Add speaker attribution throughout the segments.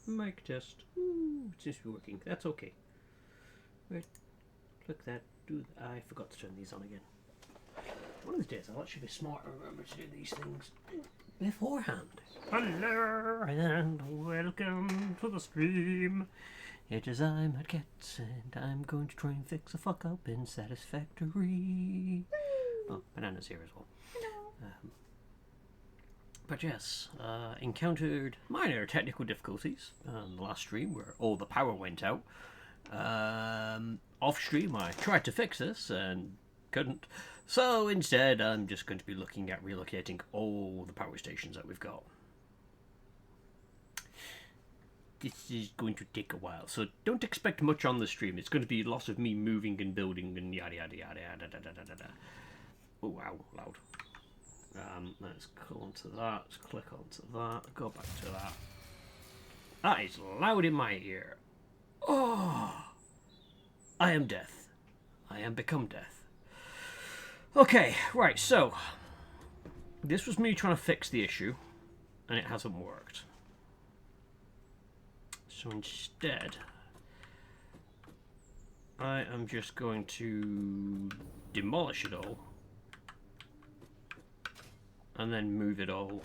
Speaker 1: Mic test. Ooh, it seems to be working. That's okay. Right, click that. I forgot to turn these on again. One of these days I'll actually be smart and remember to do these things beforehand. Hello and welcome to the stream. It is I, Matt Getz, and I'm going to try and fix a fuck up in Satisfactory. Oh, Banana's here as well. But yes, encountered minor technical difficulties on the last stream where all the power went out. Off stream, I tried to fix this and couldn't. So instead, I'm just going to be looking at relocating all the power stations that we've got. This is going to take a while, so don't expect much on the stream. It's going to be lots of me moving and building and yada yada yada yada yada yada yada. Oh wow, loud. Let's go onto that. Let's click onto that. Go back to that. That is loud in my ear. Oh, I am death. I am become death. Okay, right. So this was me trying to fix the issue, and it hasn't worked. So instead, I am just going to demolish it all and then move it all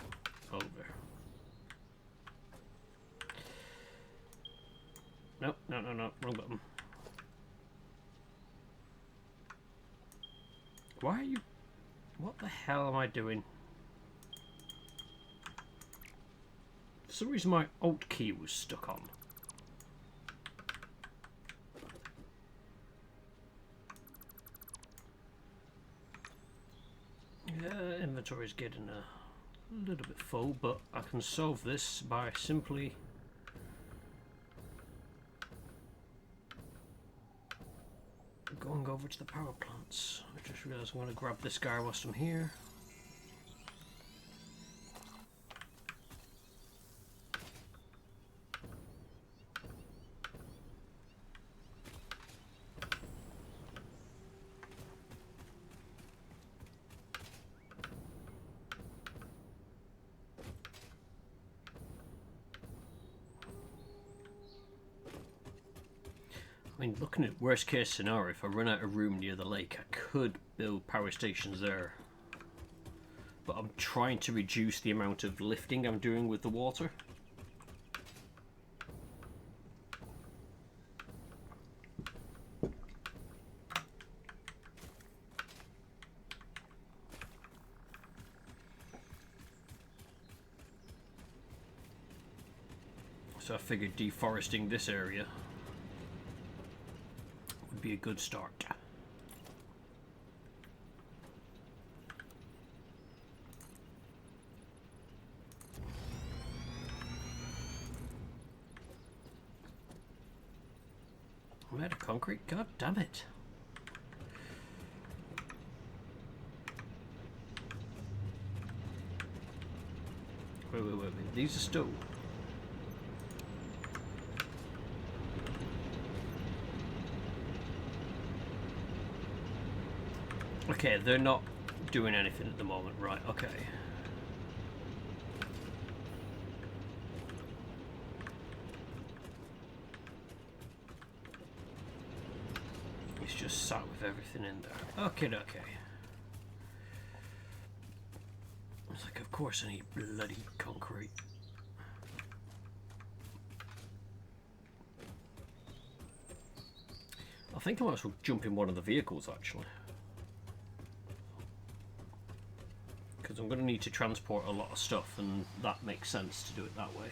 Speaker 1: over. Nope, no, wrong button. Why are you... What the hell am I doing? For some reason my Alt key was stuck on. Inventory is getting a little bit full, but I can solve this by simply going over to the power plants. I just realised I'm going to grab this guy whilst I'm here. I mean, looking at worst case scenario, if I run out of room near the lake, I could build power stations there. But I'm trying to reduce the amount of lifting I'm doing with the water. So I figured deforesting this area would be a good start. I'm out of concrete? God damn it. Wait. These are still... Okay, they're not doing anything at the moment, right, okay. It's just sat with everything in there. Okay. It's like, of course I need bloody concrete. I think I might as well jump in one of the vehicles, actually. Because I'm going to need to transport a lot of stuff, and that makes sense to do it that way.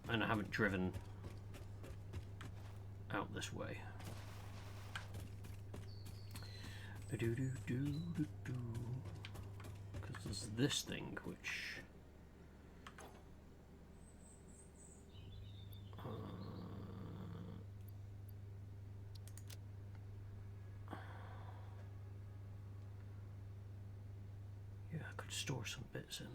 Speaker 1: And I haven't driven out this way. Because there's this thing which... yeah, I could store some bits in.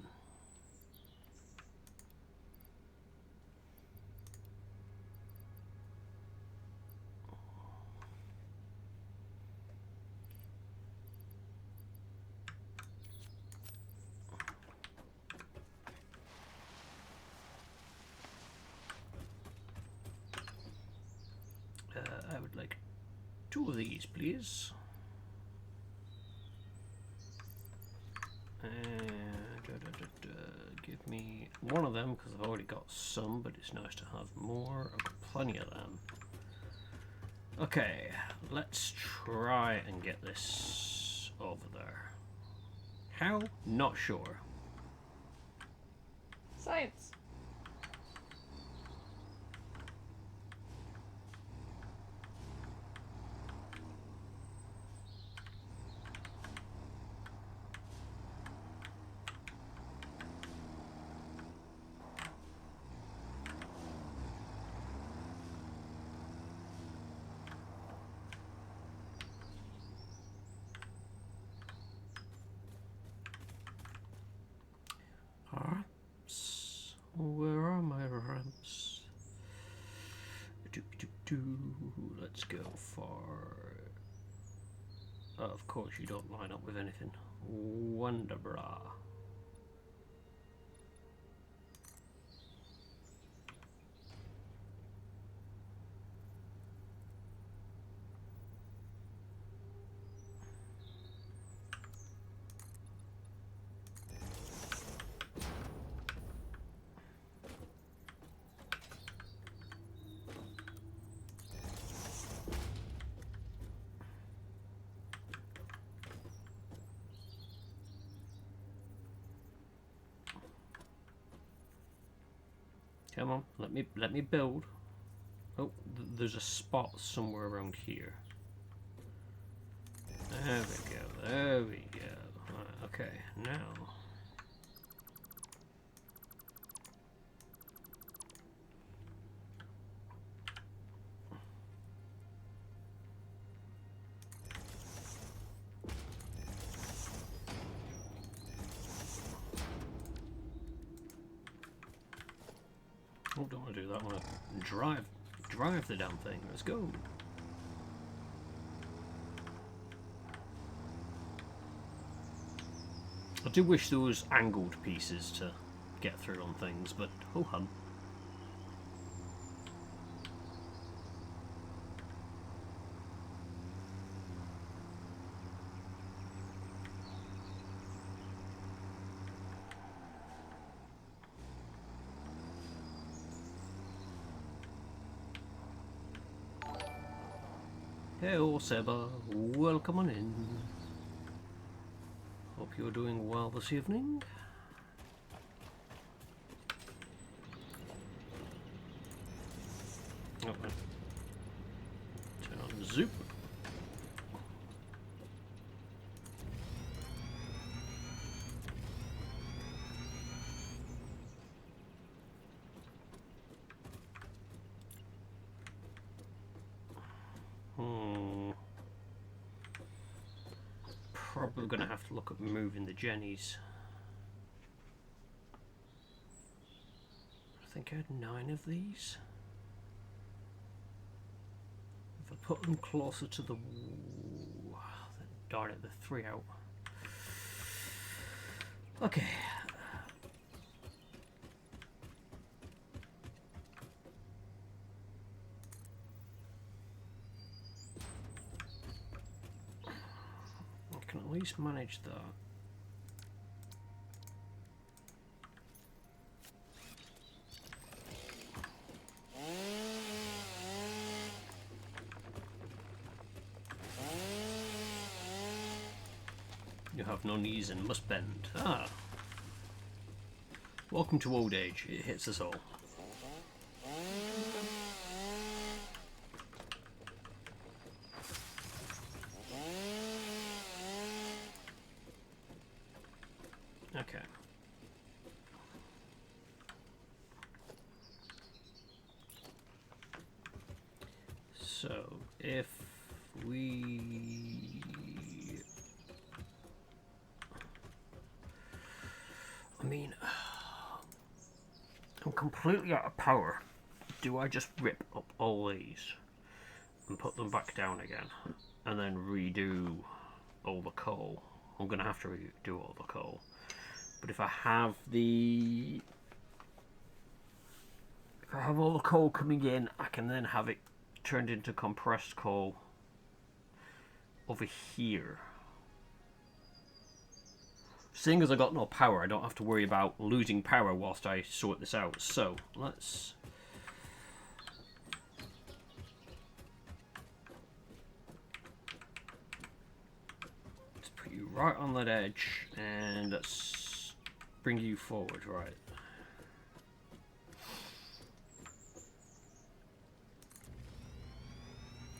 Speaker 1: 2 of these, please. Give me 1 of them because I've already got some, but it's nice to have more. I've got plenty of them. Okay, let's try and get this over there. How? Not sure.
Speaker 2: Science.
Speaker 1: Ramps. Where are my ramps? Let's go for... Oh, of course you don't line up with anything. Wonderbra. Come on, let me build. Oh, there's a spot somewhere around here. There we go. There we go. Right, okay, now. Oh, don't want to do that. I want to drive the damn thing. Let's go. I do wish there was angled pieces to get through on things, but ho hum. Hello Seba, welcome on in. Hope you're doing well this evening. Oh, turn on the zoop. Probably going to have to look at moving the jennies. I think I had 9 of these. If I put them closer to the wall, then darn it, the 3 out. Okay. I can at least manage that. You have no knees and must bend. Ah. Welcome to old age. It hits us all. Okay. So, if we... I mean, I'm completely out of power. Do I just rip up all these and put them back down again and then redo all the coal? I'm going to have to redo all the coal. But if I have all the coal coming in, I can then have it turned into compressed coal over here. Seeing as I got no power, I don't have to worry about losing power whilst I sort this out. So let's put you right on that edge, and let's bring you forward. Right.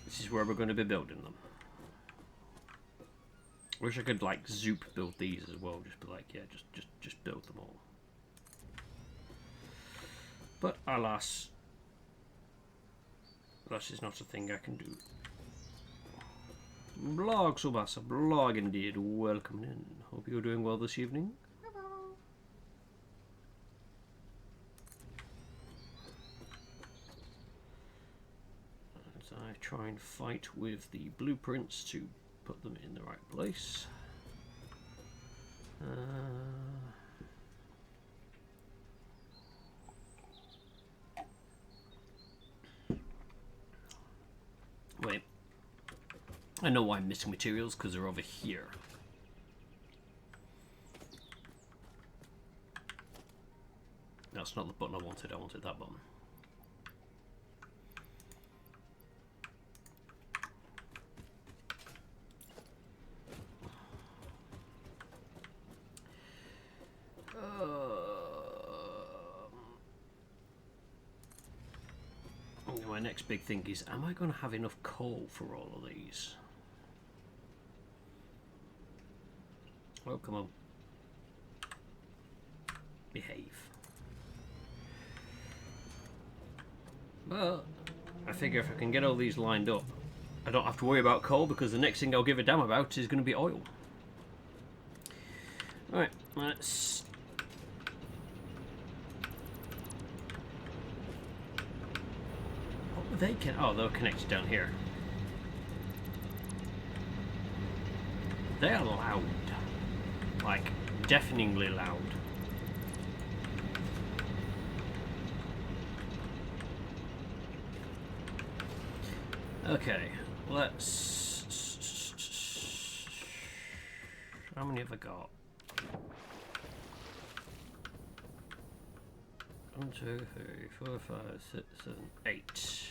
Speaker 1: This is where we're going to be building them. Wish I could like Zoop build these as well. Just be like, yeah, just build them all. But alas, that is not a thing I can do. Blog Subasa, blog indeed. Welcome in. Hope you're doing well this evening.
Speaker 2: Hello.
Speaker 1: As I try and fight with the blueprints to put them in the right place. Wait. I know why I'm missing materials, because they're over here. That's not the button I wanted that button. My next big thing is, am I going to have enough coal for all of these? Oh, come on. Behave. But I figure if I can get all these lined up, I don't have to worry about coal, because the next thing I'll give a damn about is going to be oil. Alright, let's... What were they? Oh, they're connected down here. They're loud. Like, deafeningly loud. Okay, let's... How many have I got? 1, 2, 3, 4, 5, 6, 7, 8.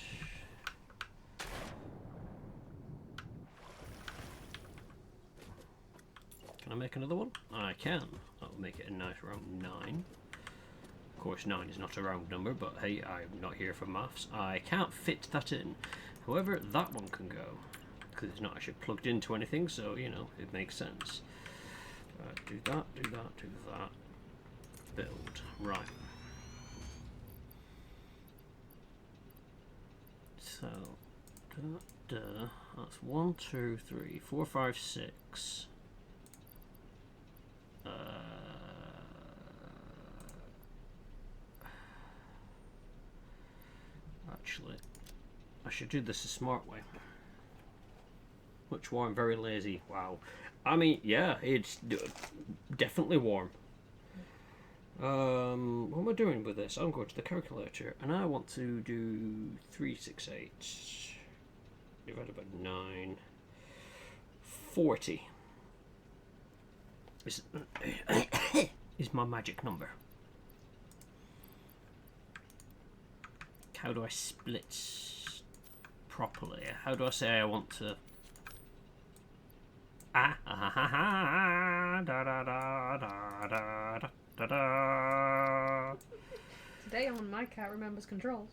Speaker 1: Can I make another one? I can. That'll make it a nice round 9. Of course, 9 is not a round number, but hey, I'm not here for maths. I can't fit that in. However, that one can go, because it's not actually plugged into anything, so, you know, it makes sense. Do that, do that, do that. Build. Right. So, that's 1, 2, 3, 4, 5, 6. Actually, I should do this a smart way. Much warm, very lazy. Wow. I mean, yeah, it's definitely warm. What am I doing with this? I'm going to the calculator, and I want to do 368 divided by 9. 40 is my magic number. How do I split properly? How do I say I want to? Da da da da da da da da.
Speaker 2: Today on My Cat Remembers Controls.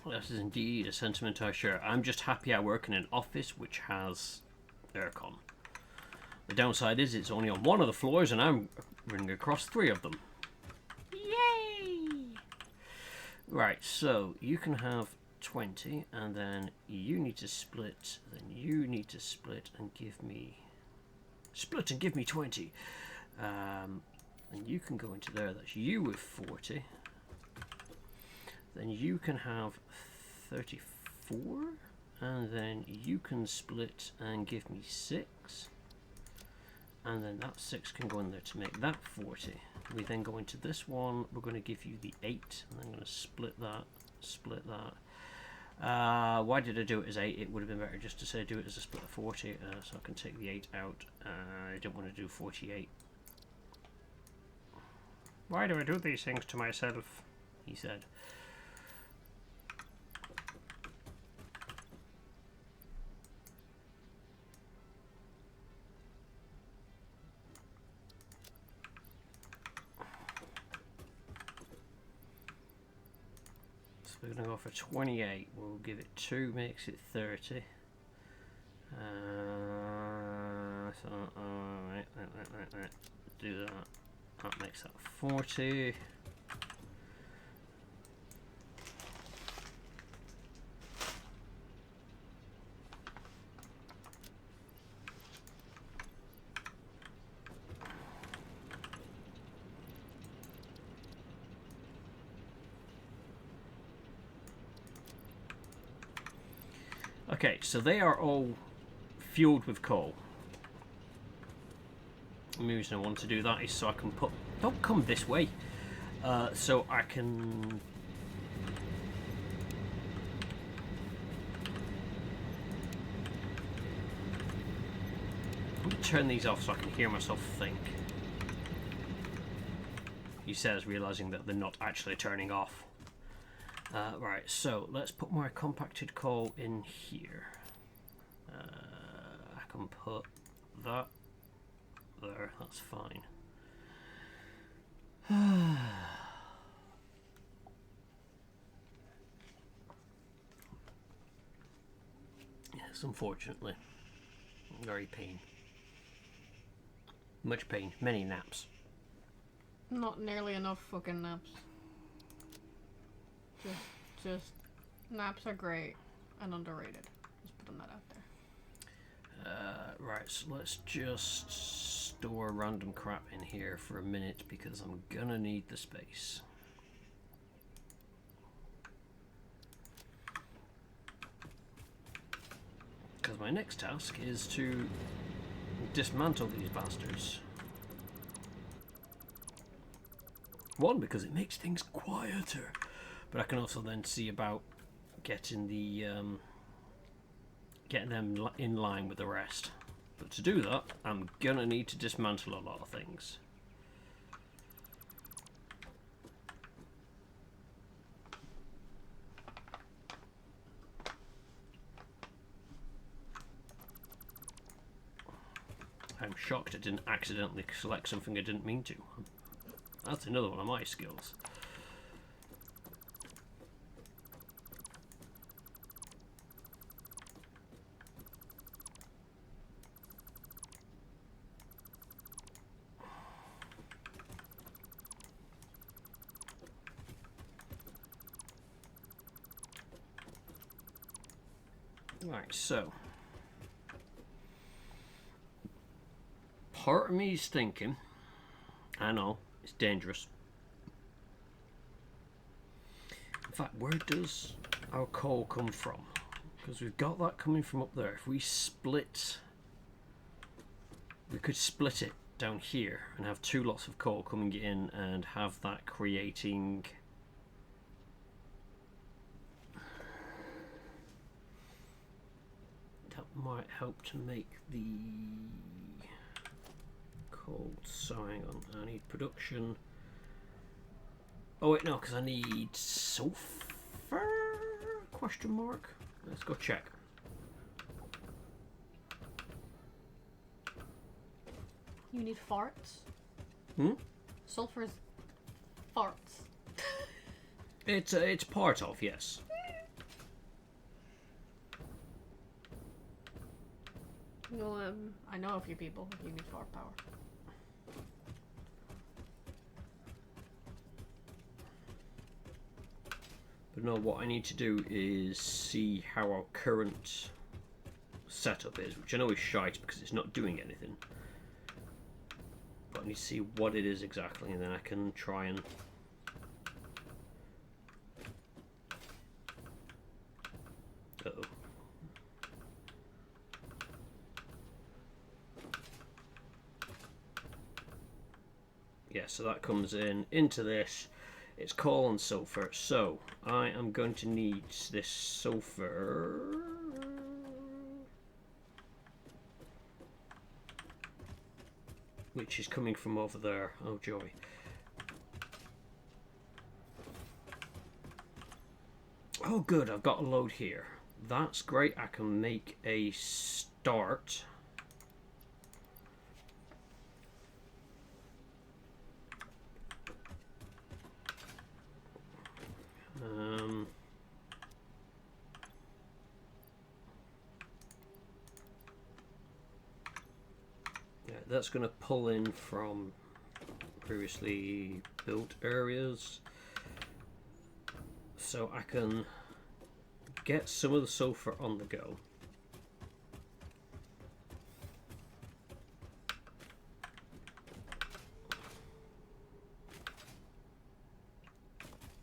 Speaker 1: This is indeed a sentiment I share. I'm just happy I work in an office which has aircon. The downside is it's only on one of the floors, and I'm running across 3 of them. Yay! Right, so you can have 20, and then you need to split, then you need to split and give me... Split and give me 20. And you can go into there, that's you with 40. Then you can have 35. 4, and then you can split and give me 6, and then that 6 can go in there to make that 40. We then go into this one, we're going to give you the 8, and I'm going to split that, why did I do it as 8? It would have been better just to say do it as a split of 40, so I can take the 8 out. I don't want to do 48. Why do I do these things to myself? He said. So we're going to go for 28. We'll give it 2, makes it 30. So, right. Do that. That makes that 40. Okay, so they are all fueled with coal. The reason I want to do that is so I can put... Don't come this way. So I can... I'm going to turn these off so I can hear myself think. He says, realising that they're not actually turning off. Right, so let's put my compacted coal in here. I can put that there, that's fine. Yes, unfortunately. Very pain. Much pain, many naps.
Speaker 2: Not nearly enough fucking naps. Just naps are great and underrated. Just putting that out there.
Speaker 1: Right, so let's just store random crap in here for a minute because I'm gonna need the space. Because my next task is to dismantle these bastards. One, because it makes things quieter, but I can also then see about getting the getting them in line with the rest. But to do that, I'm gonna need to dismantle a lot of things. I'm shocked I didn't accidentally select something I didn't mean to. That's another one of my skills. Right, so part of me is thinking, I know, it's dangerous. In fact, where does our coal come from? Because we've got that coming from up there. If we split, we could split it down here and have 2 lots of coal coming in and have that creating... That might help to make the coal. So hang on, I need production. Oh wait, no, because I need sulfur? Question mark. Let's go check.
Speaker 2: You need farts?
Speaker 1: Hmm?
Speaker 2: Sulfur's farts.
Speaker 1: It's part of, yes.
Speaker 2: Well, I know a few people who need fart power.
Speaker 1: But no, what I need to do is see how our current setup is, which I know is shite because it's not doing anything. But I need to see what it is exactly, and then I can try and... Yeah, so that comes in into this. It's coal and sulfur. So I am going to need this sulfur. Which is coming from over there. Oh, joy. Oh, good. I've got a load here. That's great. I can make a start. Yeah, that's going to pull in from previously built areas. So I can get some of the sulfur on the go.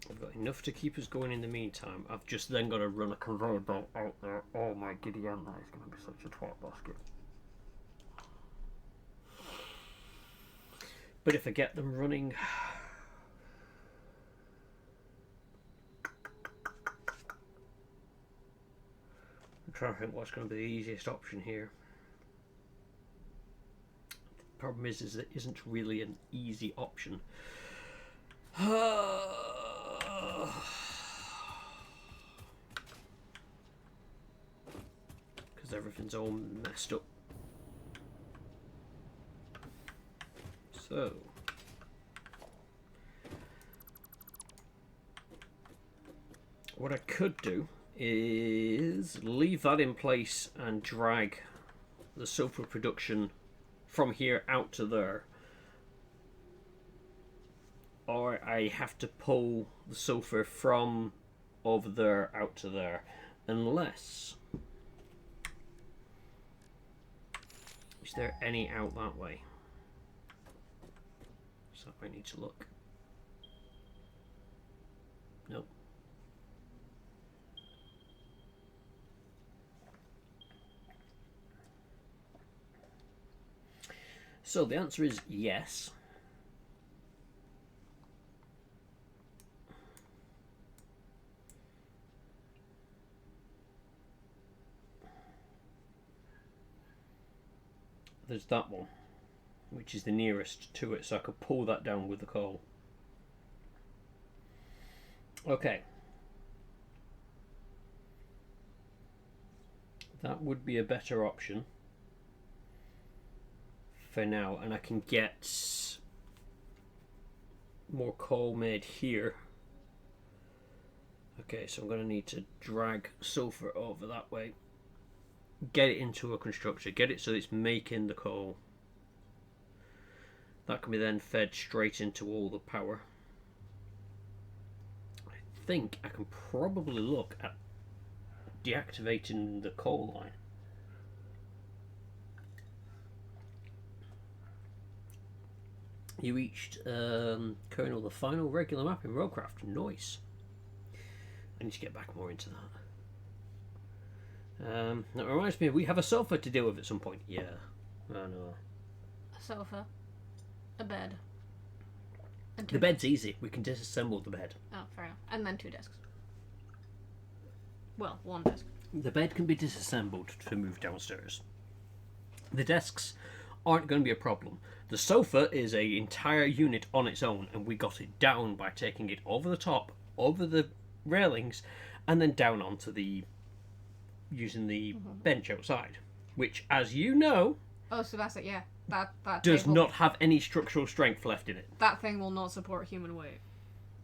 Speaker 1: I've got enough to keep us going in the meantime. I've just then got to run a conveyor belt out there. Oh my giddy aunt, that is going to be such a twat basket. But if I get them running... I'm trying to think what's going to be the easiest option here. The problem is there isn't really an easy option. Because everything's all messed up. So what I could do is leave that in place and drag the sulfur production from here out to there, or I have to pull the sulfur from over there out to there, unless is there any out that way? So I need to look. Nope. So the answer is yes. There's that one, which is the nearest to it, so I could pull that down with the coal. Okay. That would be a better option for now, and I can get more coal made here. Okay, so I'm going to need to drag sulfur over that way, get it into a constructor, get it so it's making the coal. That can be then fed straight into all the power. I think I can probably look at deactivating the coal line. You reached Colonel, the final regular map in Rollcraft. Nice. I need to get back more into that. That reminds me, we have a sofa to deal with at some point. Yeah, I know.
Speaker 2: A sofa, a bed, and
Speaker 1: the bed's easy. We can disassemble the bed.
Speaker 2: Oh, fair enough. And then 2 desks. Well, 1 desk.
Speaker 1: The bed can be disassembled to move downstairs. The desks aren't going to be a problem. The sofa is an entire unit on its own, and we got it down by taking it over the top, over the railings, and then down onto the using the bench outside, which, as you know,
Speaker 2: Oh, so that's it. Yeah, that
Speaker 1: does
Speaker 2: table,
Speaker 1: not have any structural strength left in it.
Speaker 2: That thing will not support human weight.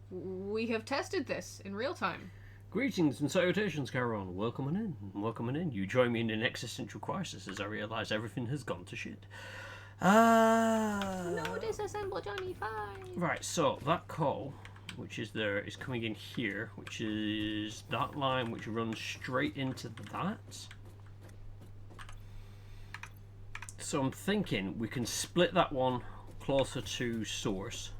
Speaker 2: We have tested this in real time.
Speaker 1: Greetings and salutations, Caron. Welcome in. Welcome in. You join me in an existential crisis as I realise everything has gone to shit.
Speaker 2: No, disassemble Johnny 5.
Speaker 1: Right, so that coal, which is there, is coming in here, which is that line which runs straight into that. So I'm thinking we can split that one closer to source.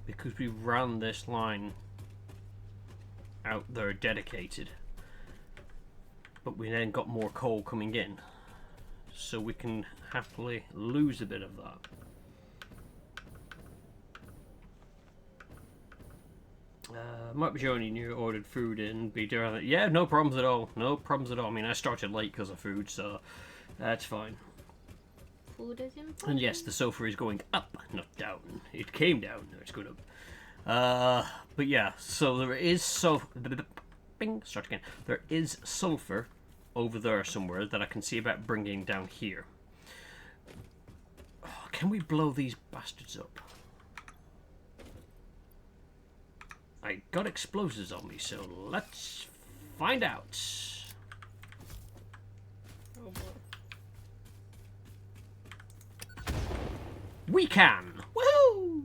Speaker 1: Because we ran this line out there dedicated. but we then got more coal coming in, so we can happily lose a bit of that. Might be showing you ordered food in, be doing it. Yeah, no problems at all. No problems at all. I mean, I started late because of food, so that's fine.
Speaker 2: Food is important.
Speaker 1: And yes, the sofa is going up, not down. It came down. Now it's going up. But yeah, so there is Bing, start again. There is sulfur over there somewhere that I can see about bringing down here. Oh, can we blow these bastards up? I got explosives on me, so let's find out.
Speaker 2: Oh boy.
Speaker 1: We can! Woohoo!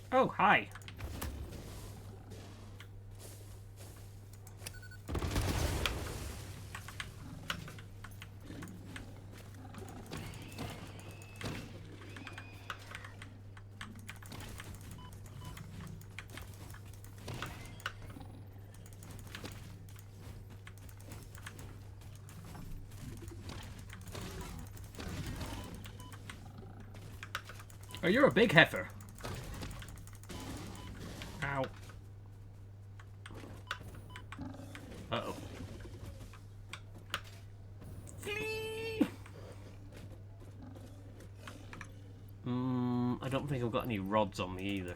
Speaker 1: Oh, hi. Oh, you're a big heifer. Ow. Uh-oh. Flee! I don't think I've got any rods on me either.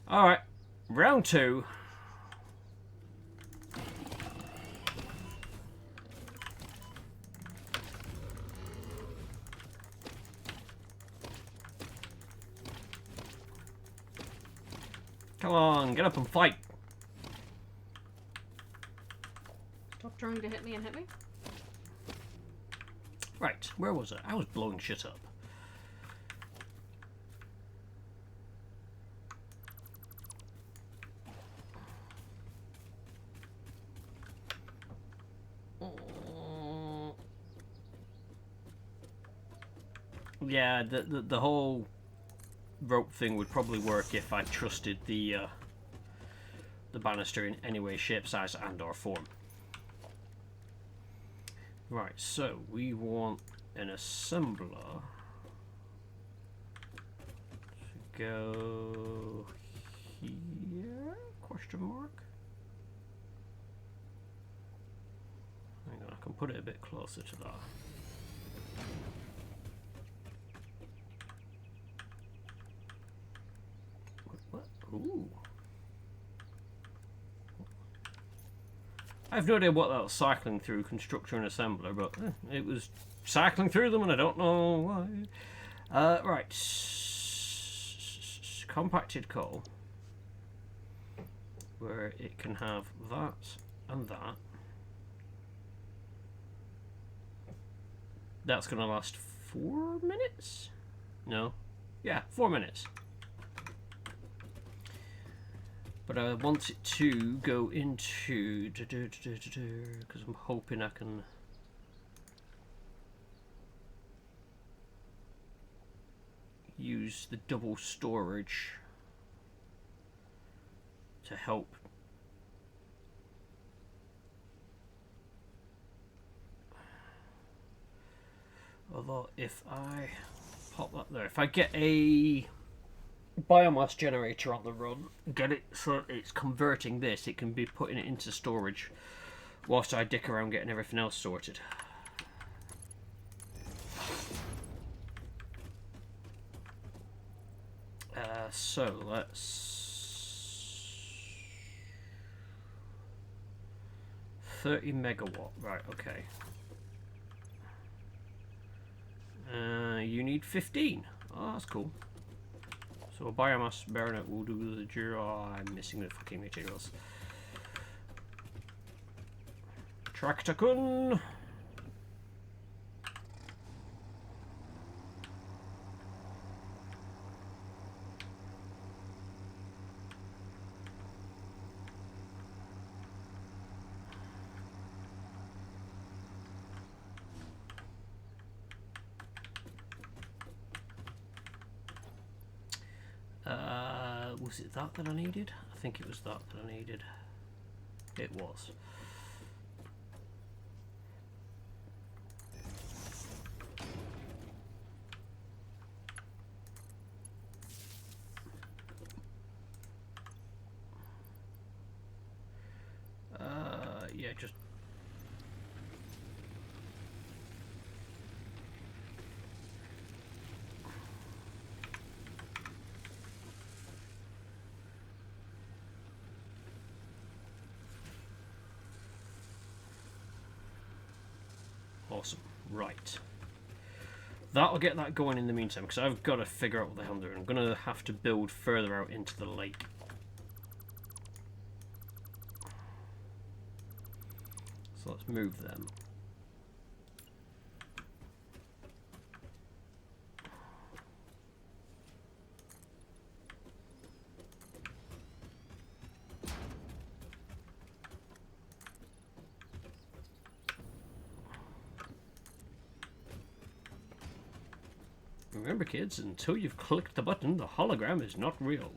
Speaker 1: Alright. Round 2. Come on, get up and fight.
Speaker 2: Stop trying to hit me and hit me.
Speaker 1: Right, where was I? I was blowing shit up. Yeah, the whole rope thing would probably work if I trusted the banister in any way, shape, size, and or form. Right, so we want an assembler to go here? Question mark. Hang on, I can put it a bit closer to that. What? Ooh. I have no idea what that was cycling through constructor and assembler, but it was cycling through them and I don't know why. Right. Compacted coal. Where it can have that and that. That's going to last 4 minutes? No. Yeah, 4 minutes. But I want it to go into, because I'm hoping I can use the double storage to help. Although if I pop that there, if I get a biomass generator on the run, get it so it's converting this, it can be putting it into storage whilst I dick around getting everything else sorted. So let's 30 megawatt, right? Okay. You need 15. Oh, that's cool. So a biomass baronet will do the job. Oh, I'm missing the fucking materials. Tractor-kun. Was it that I needed? I think it was that I needed. It was. Yeah, just... Awesome. Right. That'll get that going in the meantime, because I've got to figure out what the hell I'm doing. I'm going to have to build further out into the lake. So let's move them. Remember, kids, until you've clicked the button, the hologram is not real.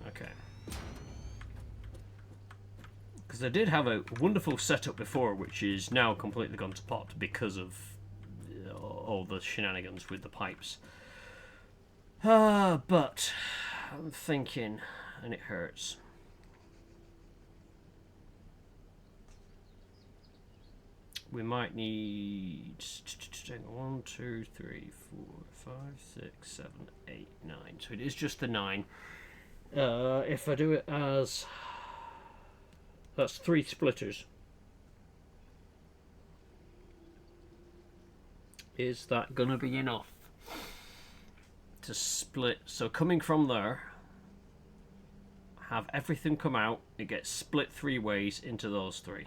Speaker 1: Okay. Because I did have a wonderful setup before, which is now completely gone to pot because of all the shenanigans with the pipes. But I'm thinking, and it hurts. We might need 1, 2, 3, 4, 5, 6, 7, 8, 9. So it is just the 9. If I do it as... That's 3 splitters. Is that gonna be enough to split? So coming from there, have everything come out, it gets split 3 ways into those 3.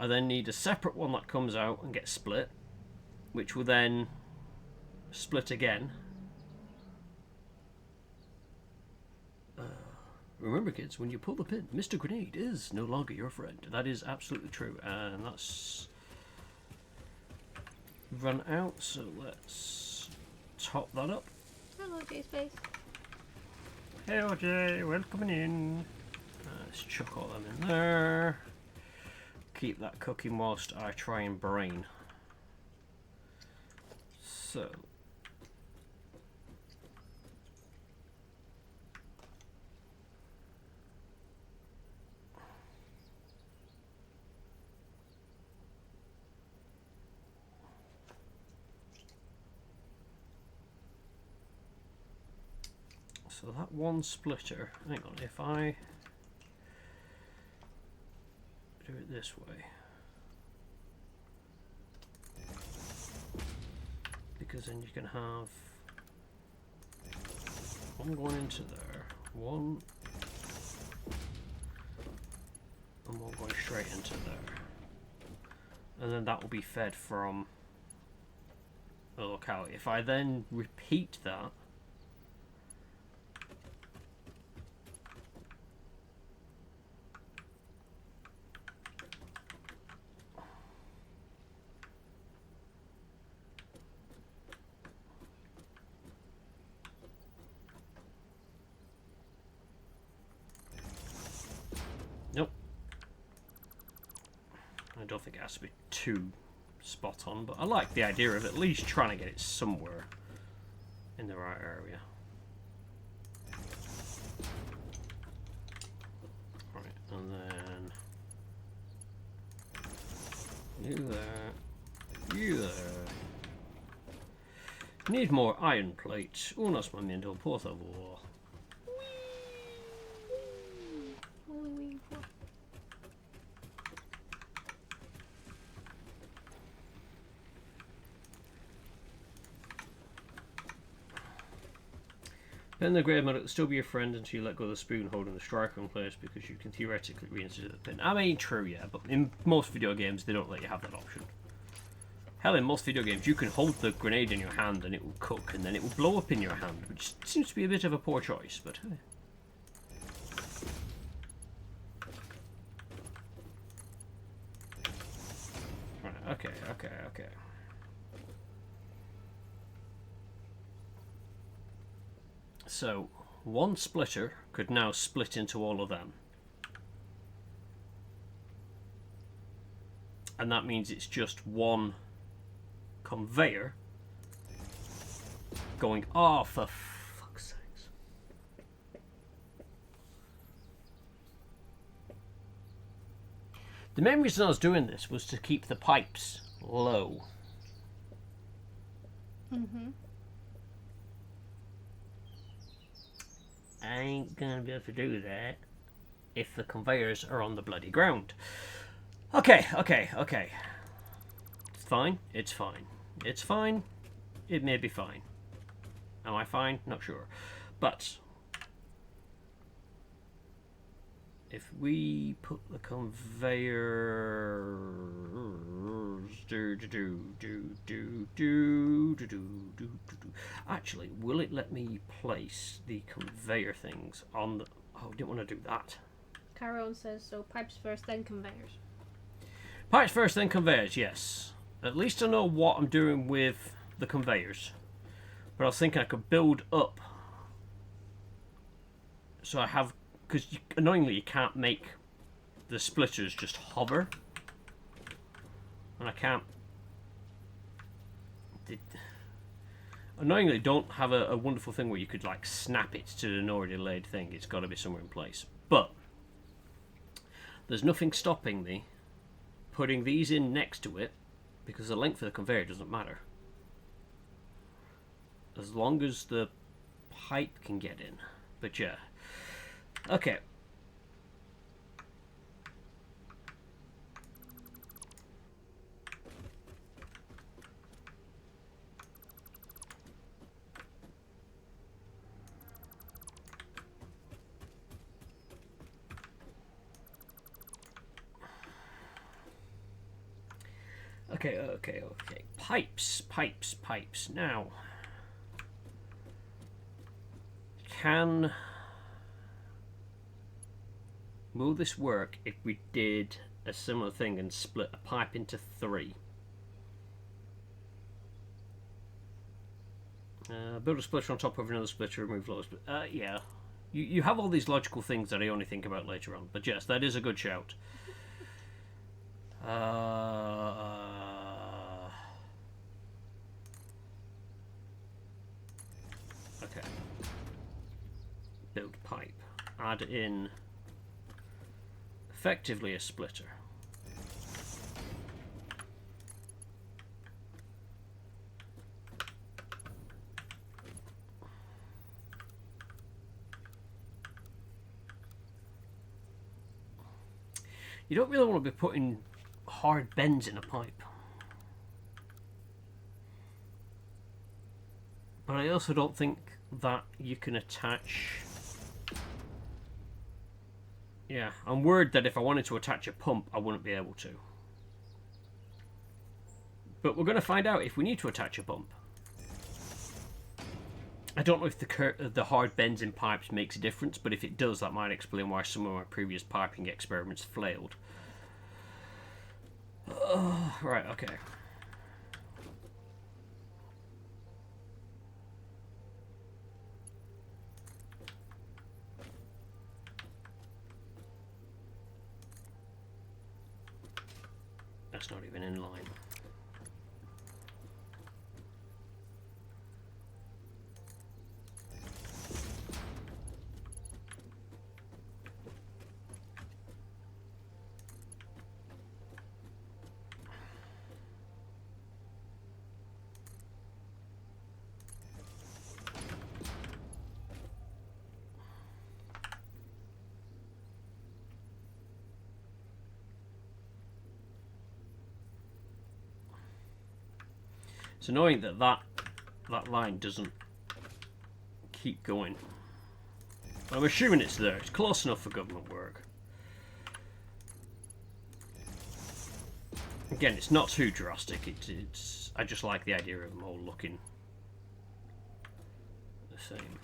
Speaker 1: I then need a separate one that comes out and gets split, which will then split again. Remember, kids, when you pull the pin, Mr. Grenade is no longer your friend. That is absolutely true, and that's run out, so let's top that up.
Speaker 2: Hello, J-Space.
Speaker 1: Hello, Jay, welcome in. Let's chuck all them in there. Keep that cooking whilst I try and brain. So that one splitter, hang on, if I do it this way, because then you can have one going into there, one, and one going straight into there, and then that will be fed from the locality. If I then repeat that, I don't think it has to be too spot on, but I like the idea of at least trying to get it somewhere in the right area. Right, and then you there, you there. Need more iron plates. Unos momentos, por favor. Then the grave mode will still be your friend until you let go of the spoon holding the striker in place, because you can theoretically reinsert the pin. I mean, true, yeah, but in most video games they don't let you have that option. Hell, in most video games you can hold the grenade in your hand and it will cook, and then it will blow up in your hand, which seems to be a bit of a poor choice, but hey. Right, okay. So one splitter could now split into all of them. And that means it's just one conveyor going, oh, for fuck's sakes. The main reason I was doing this was to keep the pipes low.
Speaker 2: Mm-hmm.
Speaker 1: I ain't gonna be able to do that if the conveyors are on the bloody ground. Okay. It's fine. It's fine. It's fine. It may be fine. Am I fine? Not sure. But if we put the conveyors actually, will it let me place the conveyor things on the... Oh, I didn't want to do that.
Speaker 2: Tyrone says so. Pipes first, then conveyors.
Speaker 1: Pipes first, then conveyors, yes. At least I know what I'm doing with the conveyors. But I was thinking I could build up. So I have... Because annoyingly you can't make the splitters just hover. And I can't... Annoyingly don't have a wonderful thing where you could like snap it to an already laid thing. It's got to be somewhere in place. But there's nothing stopping me putting these in next to it, because the length of the conveyor doesn't matter. As long as the pipe can get in. But yeah. Okay. Okay. Pipes. Now, will this work if we did a similar thing and split a pipe into 3? Build a splitter on top of another splitter, remove lower splitter. Yeah. You have all these logical things that I only think about later on. But yes, that is a good shout. Okay. Build pipe. Add in effectively a splitter. You don't really want to be putting hard bends in a pipe. But I also don't think that you can attach... Yeah, I'm worried that if I wanted to attach a pump, I wouldn't be able to. But we're going to find out if we need to attach a pump. I don't know if the hard bends in pipes makes a difference, but if it does, that might explain why some of my previous piping experiments failed. Right, okay. That's not even in line. It's annoying that that line doesn't keep going. I'm assuming it's there. It's close enough for government work. Again, it's not too drastic. It's I just like the idea of them all looking the same.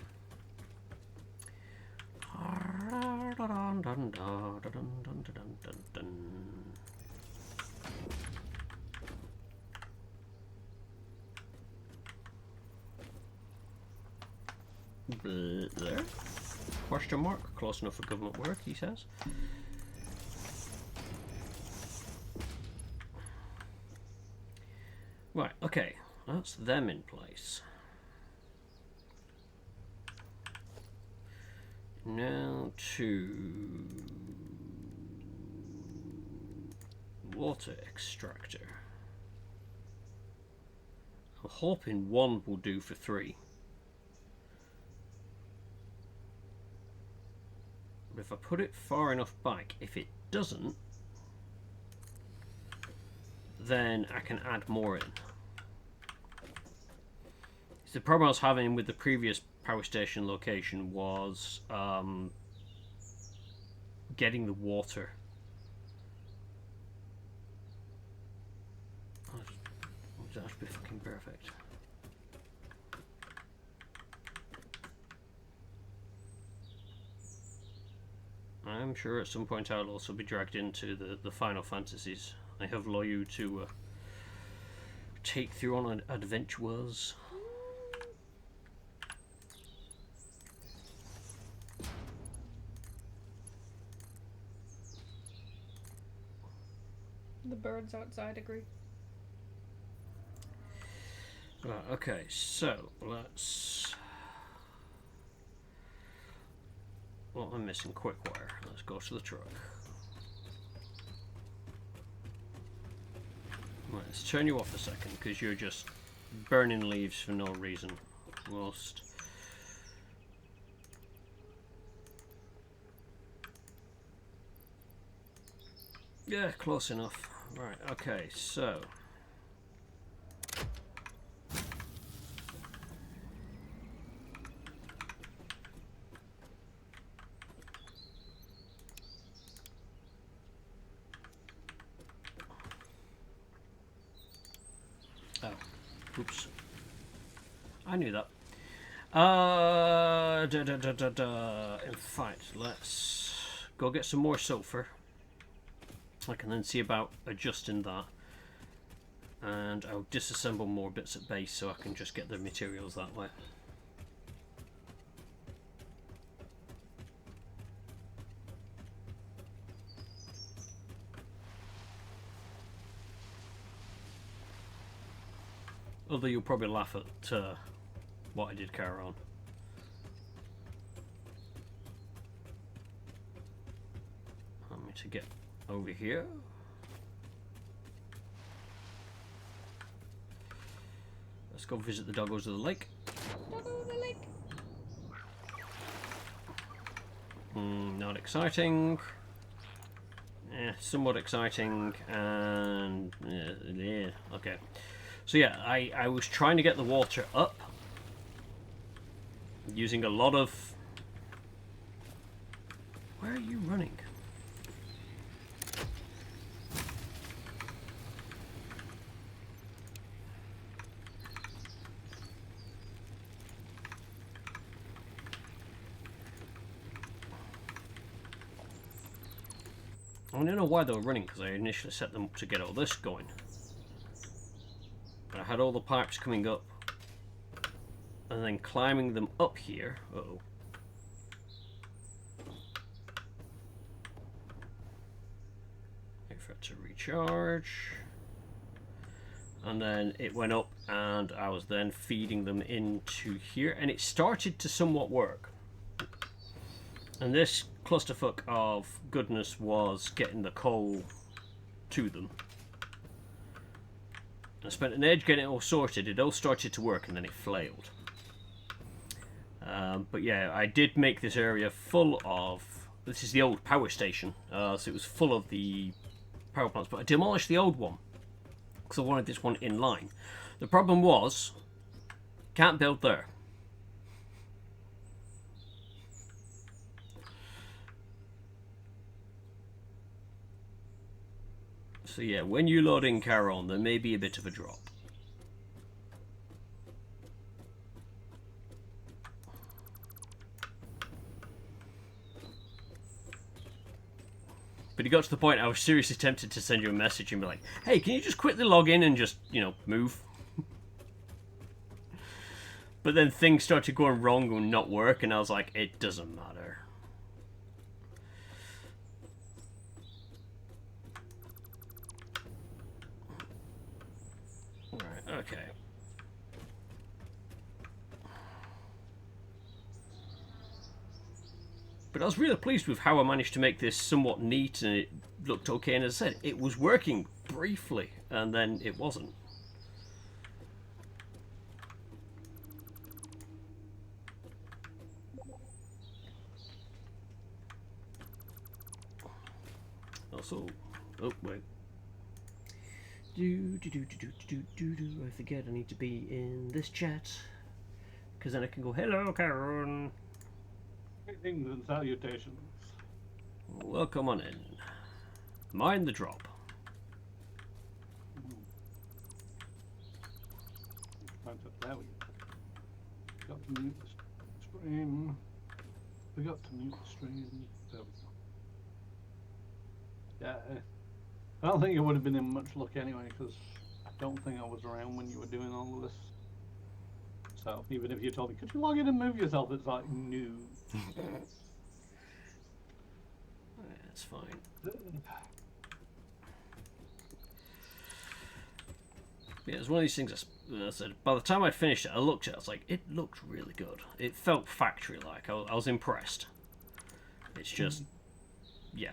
Speaker 1: There? Question mark? Close enough for government work, he says. Right, okay. That's them in place. Now to water extractor. I'm hoping one will do for 3. But if I put it far enough back, if it doesn't, then I can add more in. The problem I was having with the previous power station location was getting the water. That should be fucking perfect. I'm sure at some point I'll also be dragged into the Final Fantasies. I have Loyu to take through on adventures.
Speaker 2: The birds outside agree.
Speaker 1: Right, okay, so let's... What am I missing? Quick wire. Let's go to the truck. Right, let's turn you off a second because you're just burning leaves for no reason. Whilst... Yeah, close enough. Right, okay, so... Oh, oops. I knew that. In fact, let's go get some more sulfur. I can then see about adjusting that. And I'll disassemble more bits at base so I can just get the materials that way. Although you'll probably laugh at what I did carry on. Want me to get over here. Let's go visit the doggos of the lake.
Speaker 2: Doggo of the lake.
Speaker 1: Not exciting. Somewhat exciting, and yeah, okay. So yeah, I was trying to get the water up using a lot of... Where are you running? I don't know why they were running, because I initially set them up to get all this going. I had all the pipes coming up, and then climbing them up here. Uh-oh. Wait for it to recharge. And then it went up, and I was then feeding them into here, and it started to somewhat work. And this clusterfuck of goodness was getting the coal to them. I spent an age getting it all sorted. It all started to work, and then it flailed. But yeah, I did make this area full of... This is the old power station, so it was full of the power plants. But I demolished the old one because I wanted this one in line. The problem was, can't build there. So yeah, when you load in Charon, there may be a bit of a drop. But it got to the point I was seriously tempted to send you a message and be like, hey, can you just quickly log in and just, you know, move? But then things started going wrong and not work, and I was like, it doesn't matter. Right, okay. But I was really pleased with how I managed to make this somewhat neat, and it looked okay. And as I said, it was working briefly, and then it wasn't. Also, oh wait. I forget I need to be in this chat, because then I can go, hello, Karen.
Speaker 3: Greetings and salutations.
Speaker 1: Welcome on in. Mind the drop.
Speaker 3: There we go. Got to mute the stream. Forgot to mute the stream. There we go. Yeah. I don't think it would have been in much luck anyway, because I don't think I was around when you were doing all of this. So even if you told me, could you log in and move yourself? It's like, no.
Speaker 1: That's fine. Yeah, it's one of these things I said, by the time I'd finished it, I looked at it, I was like, it looked really good. It felt factory-like. I was impressed. It's just, yeah.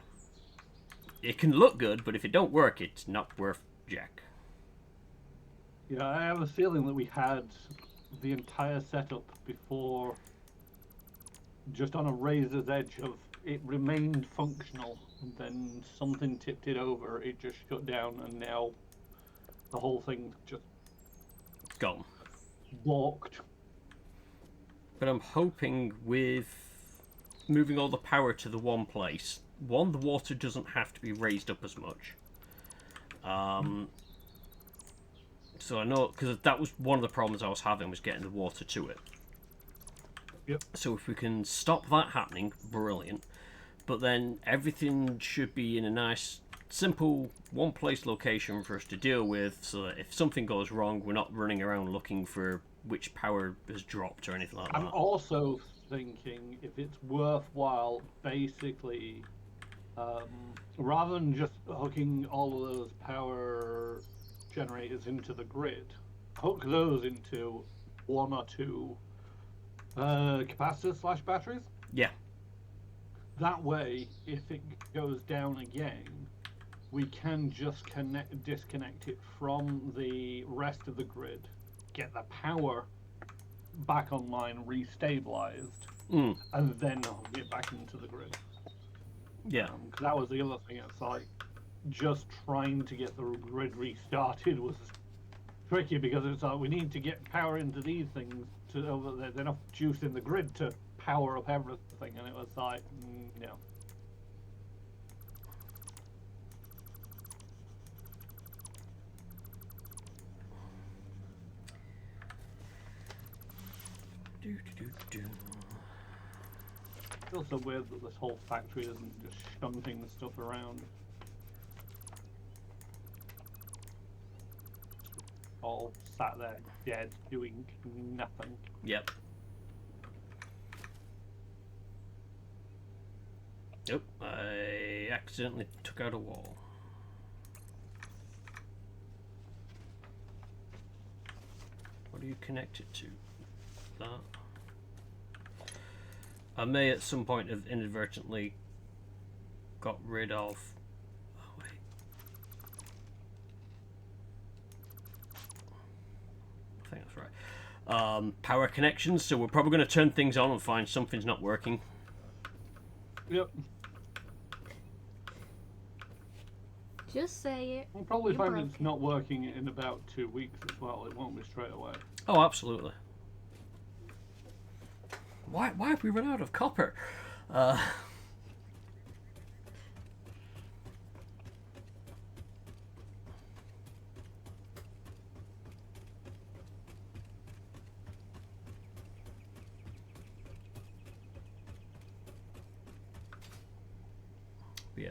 Speaker 1: It can look good, but if it don't work, it's not worth jack.
Speaker 3: Yeah, I have a feeling that we had the entire setup before just on a razor's edge of it remained functional, and then something tipped it over, it just shut down, and now the whole thing just
Speaker 1: Gone.
Speaker 3: walked.
Speaker 1: But I'm hoping with moving all the power to the one place, one, the water doesn't have to be raised up as much. So I know, because that was one of the problems I was having, was getting the water to it.
Speaker 3: Yep.
Speaker 1: So if we can stop that happening, brilliant. But then everything should be in a nice, simple, one-place location for us to deal with, so that if something goes wrong, we're not running around looking for which power has dropped or anything like that.
Speaker 3: I'm also thinking if it's worthwhile, basically, rather than just hooking all of those power generators into the grid, hook those into one or two capacitors / batteries.
Speaker 1: Yeah.
Speaker 3: That way, if it goes down again, we can just disconnect it from the rest of the grid, get the power back online, restabilized, and then get back into the grid.
Speaker 1: Yeah.
Speaker 3: Because that was the other thing. It's like just trying to get the grid restarted was tricky, because it's like we need to get power into these things to there's enough juice in the grid to power up everything, and it was like no. It's also weird that this whole factory isn't just shunting stuff around. All sat there dead, doing nothing.
Speaker 1: Yep. Nope, I accidentally took out a wall. What do you connect it to? That. I may at some point have inadvertently got rid of... Oh, wait. I think that's right. Power connections, so we're probably going to turn things on and find something's not working.
Speaker 3: Yep.
Speaker 2: Just say it.
Speaker 3: We'll probably
Speaker 2: You
Speaker 3: find
Speaker 2: broke
Speaker 3: it's not working in about 2 weeks as well. It won't be straight away.
Speaker 1: Oh, absolutely. Why have we run out of copper? Yeah,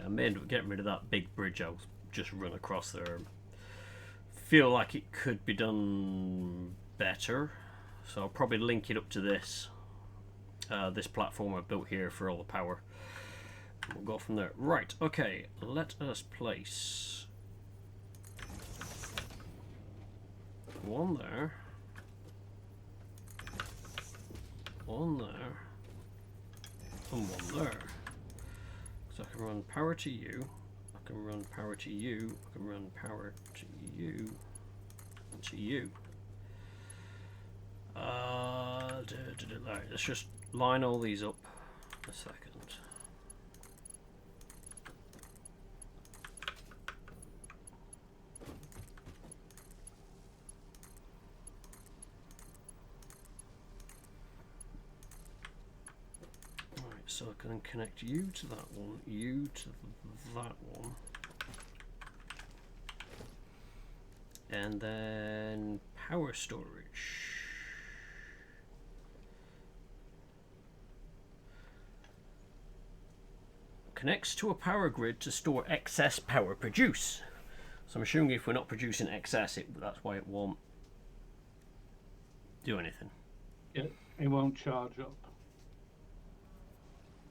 Speaker 1: I may end up getting rid of that big bridge I'll just run across there. Feel like it could be done better. So I'll probably link it up to this. This platform I built here for all the power. We'll go from there. Right, okay, let us place one there, one there, and one there. So I can run power to you, I can run power to you, I can run power to you, and to you. Alright, let's just line all these up a second. Alright, so I can connect you to that one, you to that one. And then power storage. Connects to a power grid to store excess power produced. So I'm assuming if we're not producing excess, that's why it won't do anything.
Speaker 3: It won't charge up.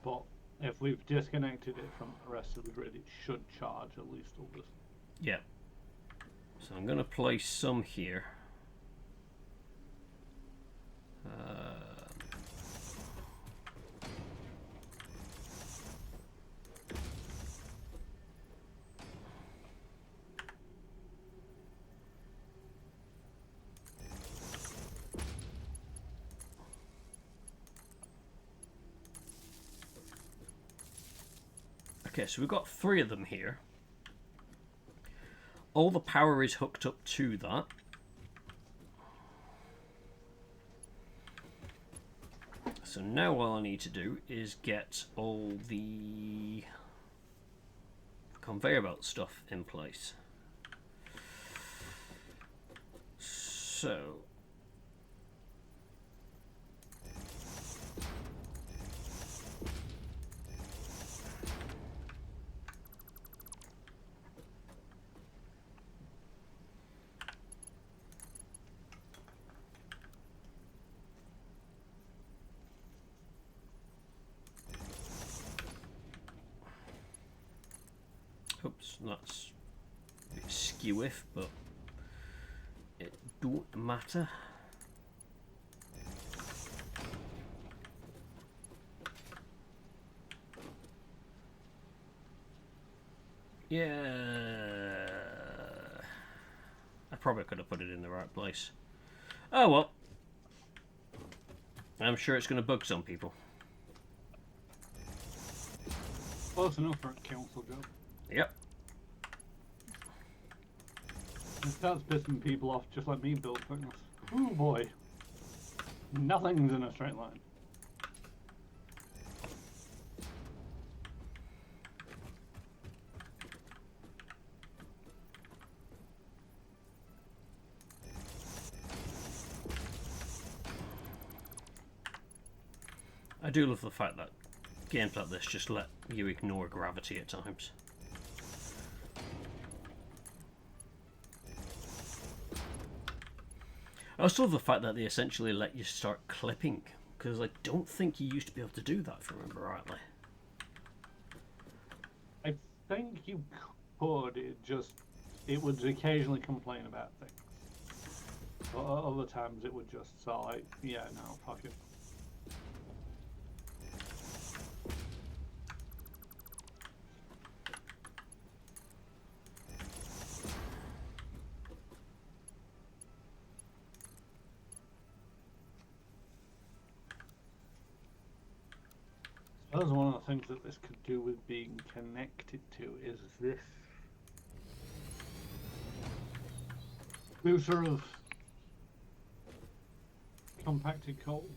Speaker 3: But if we've disconnected it from the rest of the grid, it should charge at least all this.
Speaker 1: Yeah. So I'm going to place some here. Okay, so we've got 3 of them here. All the power is hooked up to that. So now all I need to do is get all the conveyor belt stuff in place. So oops, that's a bit skew-if, but it don't matter. Yeah, I probably could have put it in the right place. Oh well, I'm sure it's going to bug some people.
Speaker 3: Close enough for a council job.
Speaker 1: Yep.
Speaker 3: It starts pissing people off just like me build things. Oh boy. Nothing's in a straight line.
Speaker 1: I do love the fact that games like this just let you ignore gravity at times. I also love the fact that they essentially let you start clipping, because I don't think you used to be able to do that, if I remember rightly.
Speaker 3: I think you could, it would occasionally complain about things. But other times it would just say, like, yeah, no, fuck it. That was one of the things that this could do with being connected to, is this booster of compacted coal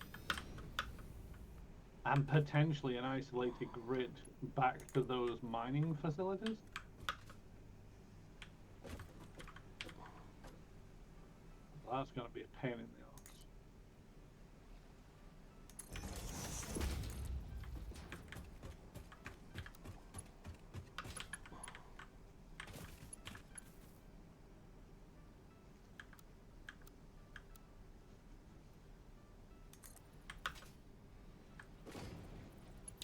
Speaker 3: and potentially an isolated grid back to those mining facilities. That's going to be a pain in the ass.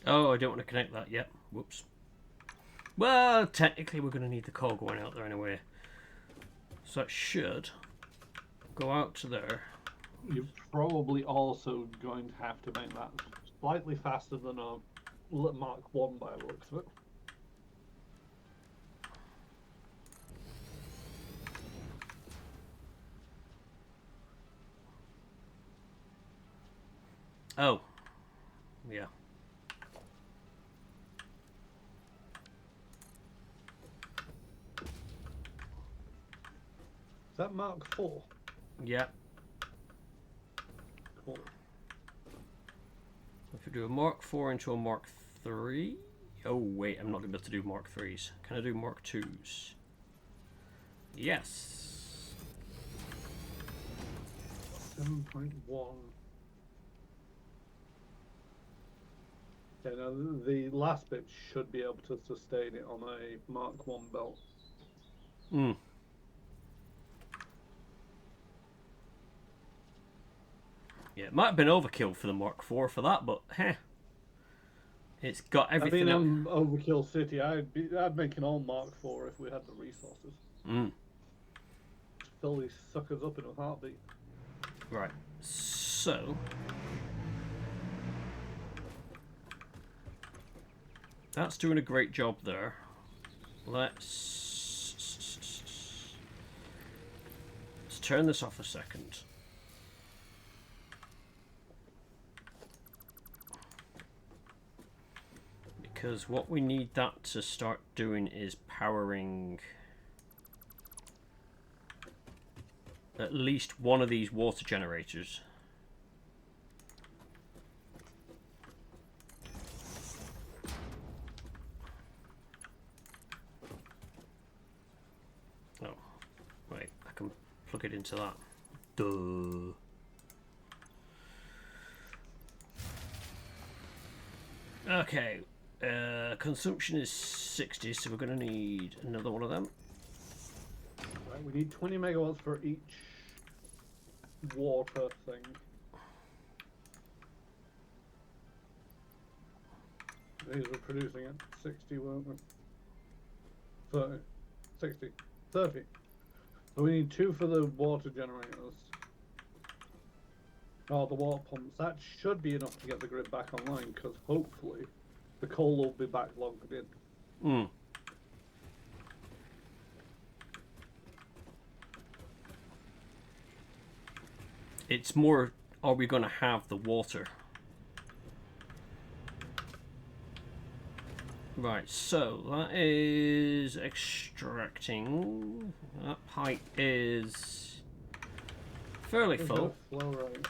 Speaker 1: Oh, I don't want to connect that yet. Whoops. Well, technically we're going to need the coal going out there anyway. So it should go out to there.
Speaker 3: You're probably also going to have to make that slightly faster than a Mark 1 by the looks of it.
Speaker 1: Oh. Yeah.
Speaker 3: Is that Mark 4?
Speaker 1: Yeah.
Speaker 3: Cool.
Speaker 1: If we do a Mark 4 into a Mark 3. Oh, wait, I'm not going to be able to do Mark 3s. Can I do Mark 2s? Yes.
Speaker 3: 7.1. Yeah, now the last bit should be able to sustain it on a Mark 1 belt.
Speaker 1: Hmm. Yeah, it might have been overkill for the Mark 4 for that, but heh. It's got everything.
Speaker 3: I mean, on Overkill City, I'd make an all Mark 4 if we had the resources. Fill these suckers up in a heartbeat.
Speaker 1: Right. So that's doing a great job there. Let's turn this off a second. Because what we need that to start doing is powering at least one of these water generators. Oh, wait, I can plug it into that. Duh. Okay, consumption is 60, so we're going to need another one of them.
Speaker 3: Right, we need 20 megawatts for each water thing. These were producing at 60, weren't we? 30, 60, 30. So we need 2 for the water generators. Oh, the water pumps. That should be enough to get the grid back online, because hopefully the coal will be back logged in.
Speaker 1: Hmm. It's more, are we going to have the water? Right, so that is extracting. That pipe is fairly full.
Speaker 3: Flow rate.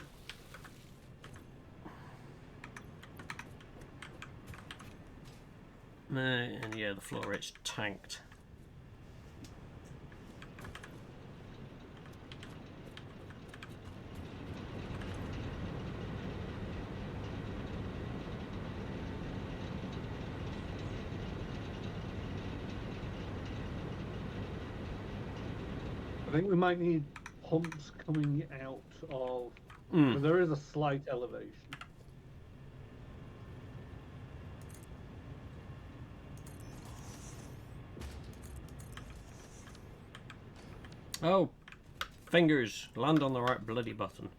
Speaker 1: And yeah, the flow rate's tanked.
Speaker 3: I think we might need pumps coming out of.
Speaker 1: Mm.
Speaker 3: But there is a slight elevation.
Speaker 1: Oh, fingers, land on the right bloody button.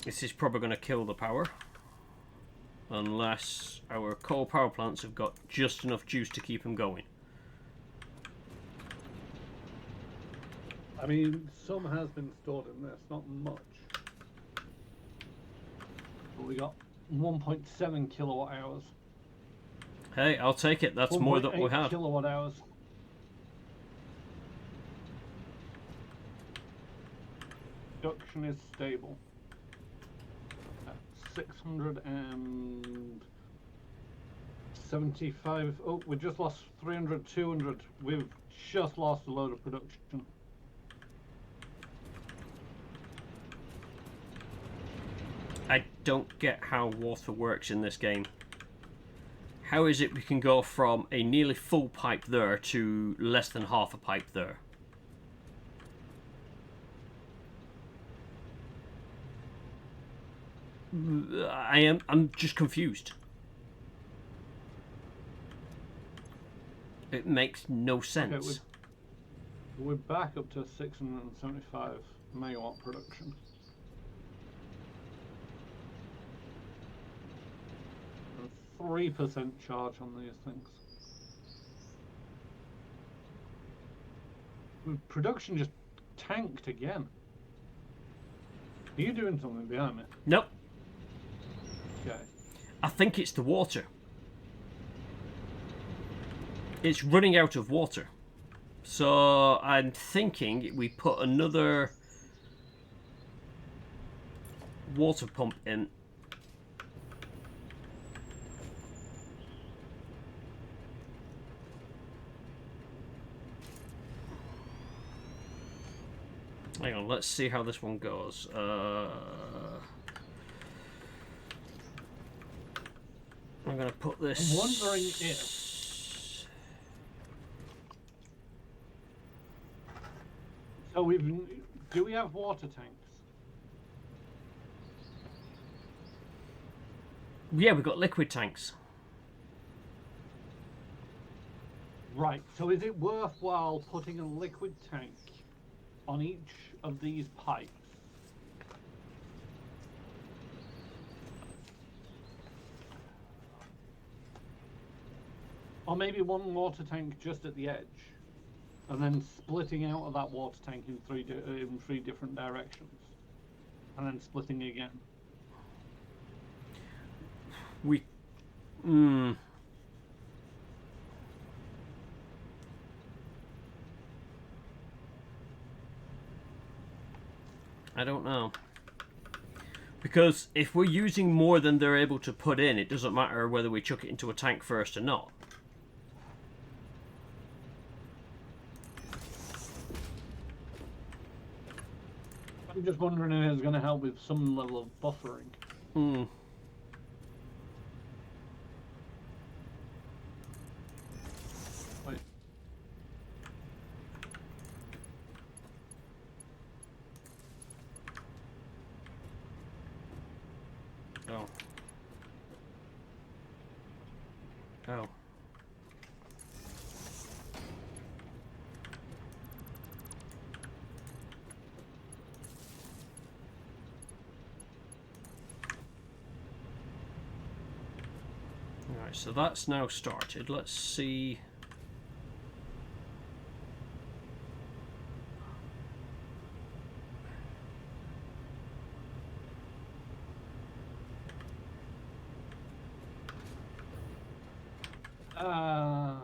Speaker 1: This is probably going to kill the power. Unless our coal power plants have got just enough juice to keep them going.
Speaker 3: I mean, some has been stored in this, not much. But we got 1.7 kilowatt hours.
Speaker 1: Hey, I'll take it. That's more than we had.
Speaker 3: Kilowatt hours. Production is stable. At 675. Oh, we just lost 300, 200. We've just lost a load of production.
Speaker 1: I don't get how water works in this game. How is it we can go from a nearly full pipe there to less than half a pipe there? I'm just confused. It makes no sense.
Speaker 3: Okay, we're back up to 675 megawatt production. And 3% charge on these things. Production just tanked again. Are you doing something behind me?
Speaker 1: Nope.
Speaker 3: Okay.
Speaker 1: I think it's the water. It's running out of water. So I'm thinking we put another water pump in. Hang on, let's see how this one goes. I'm going to put this...
Speaker 3: I'm wondering if... So do we have water tanks?
Speaker 1: Yeah, we've got liquid tanks.
Speaker 3: Right, so is it worthwhile putting a liquid tank on each of these pipes? Or maybe one water tank just at the edge, and then splitting out of that water tank in three different directions, and then splitting again.
Speaker 1: We... I don't know. Because if we're using more than they're able to put in, it doesn't matter whether we chuck it into a tank first or not.
Speaker 3: I'm just wondering if it's going to help with some level of buffering. Wait.
Speaker 1: Oh. Oh. Alright, so that's now started. Let's see.
Speaker 3: I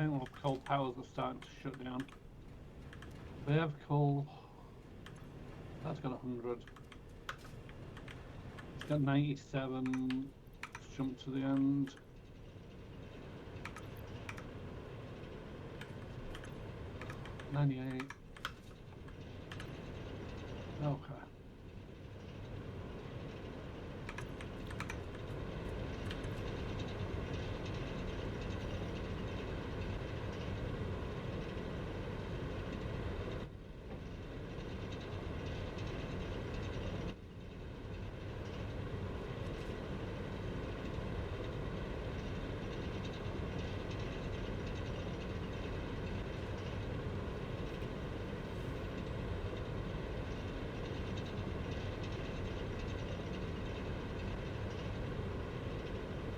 Speaker 3: think the coal towers are starting to shut down. They have coal. That's got 100. It's got 97. Let's jump to the end. $98. Okay.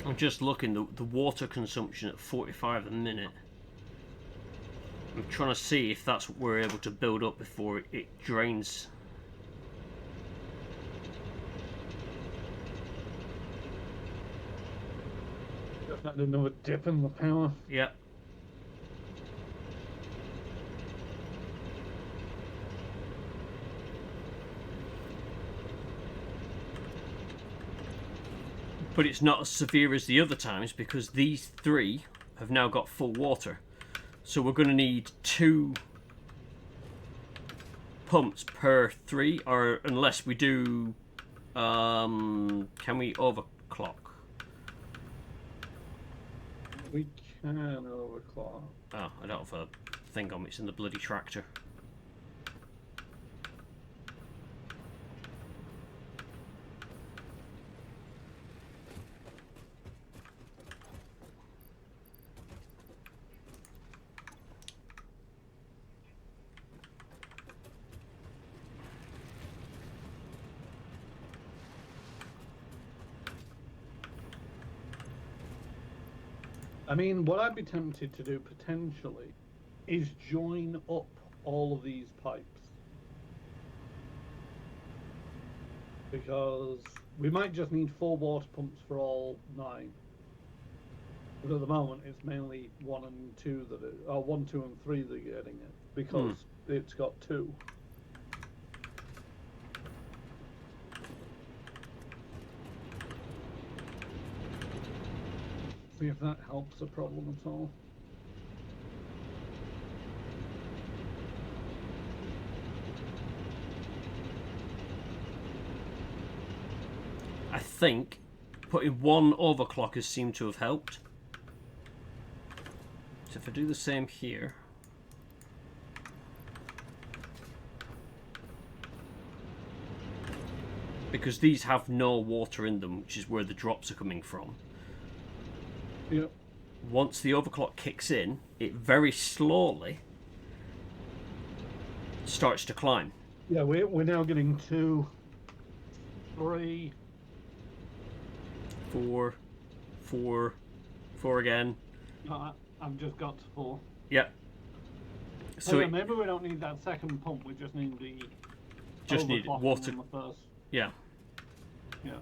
Speaker 1: I'm just looking, the water consumption at 45 a minute. I'm trying to see if that's what we're able to build up before it drains.
Speaker 3: Just had another dip in the power.
Speaker 1: Yep. But it's not as severe as the other times because these three have now got full water. So we're going to need 2 pumps per 3, or unless we do Can we overclock?
Speaker 3: We can overclock.
Speaker 1: Oh, I don't have a thing on me. It's in the bloody tractor.
Speaker 3: I mean, what I'd be tempted to do potentially is join up all of these pipes. Because we might just need 4 water pumps for all 9. But at the moment, it's mainly 1 and 2 that are, 1, 2, and 3 that are getting it. Because it's got 2. See if that helps the problem at all.
Speaker 1: I think putting 1 overclockers seem to have helped. So if I do the same here. Because these have no water in them, which is where the drops are coming from.
Speaker 3: Yep.
Speaker 1: Once the overclock kicks in, it very slowly starts to climb.
Speaker 3: Yeah, we're now getting 2, 3,
Speaker 1: 4, 4 again.
Speaker 3: I've just got to 4.
Speaker 1: Yep.
Speaker 3: So yeah, maybe we don't need that second pump. We just need the
Speaker 1: need water.
Speaker 3: on the first.
Speaker 1: Yeah.
Speaker 3: Yeah.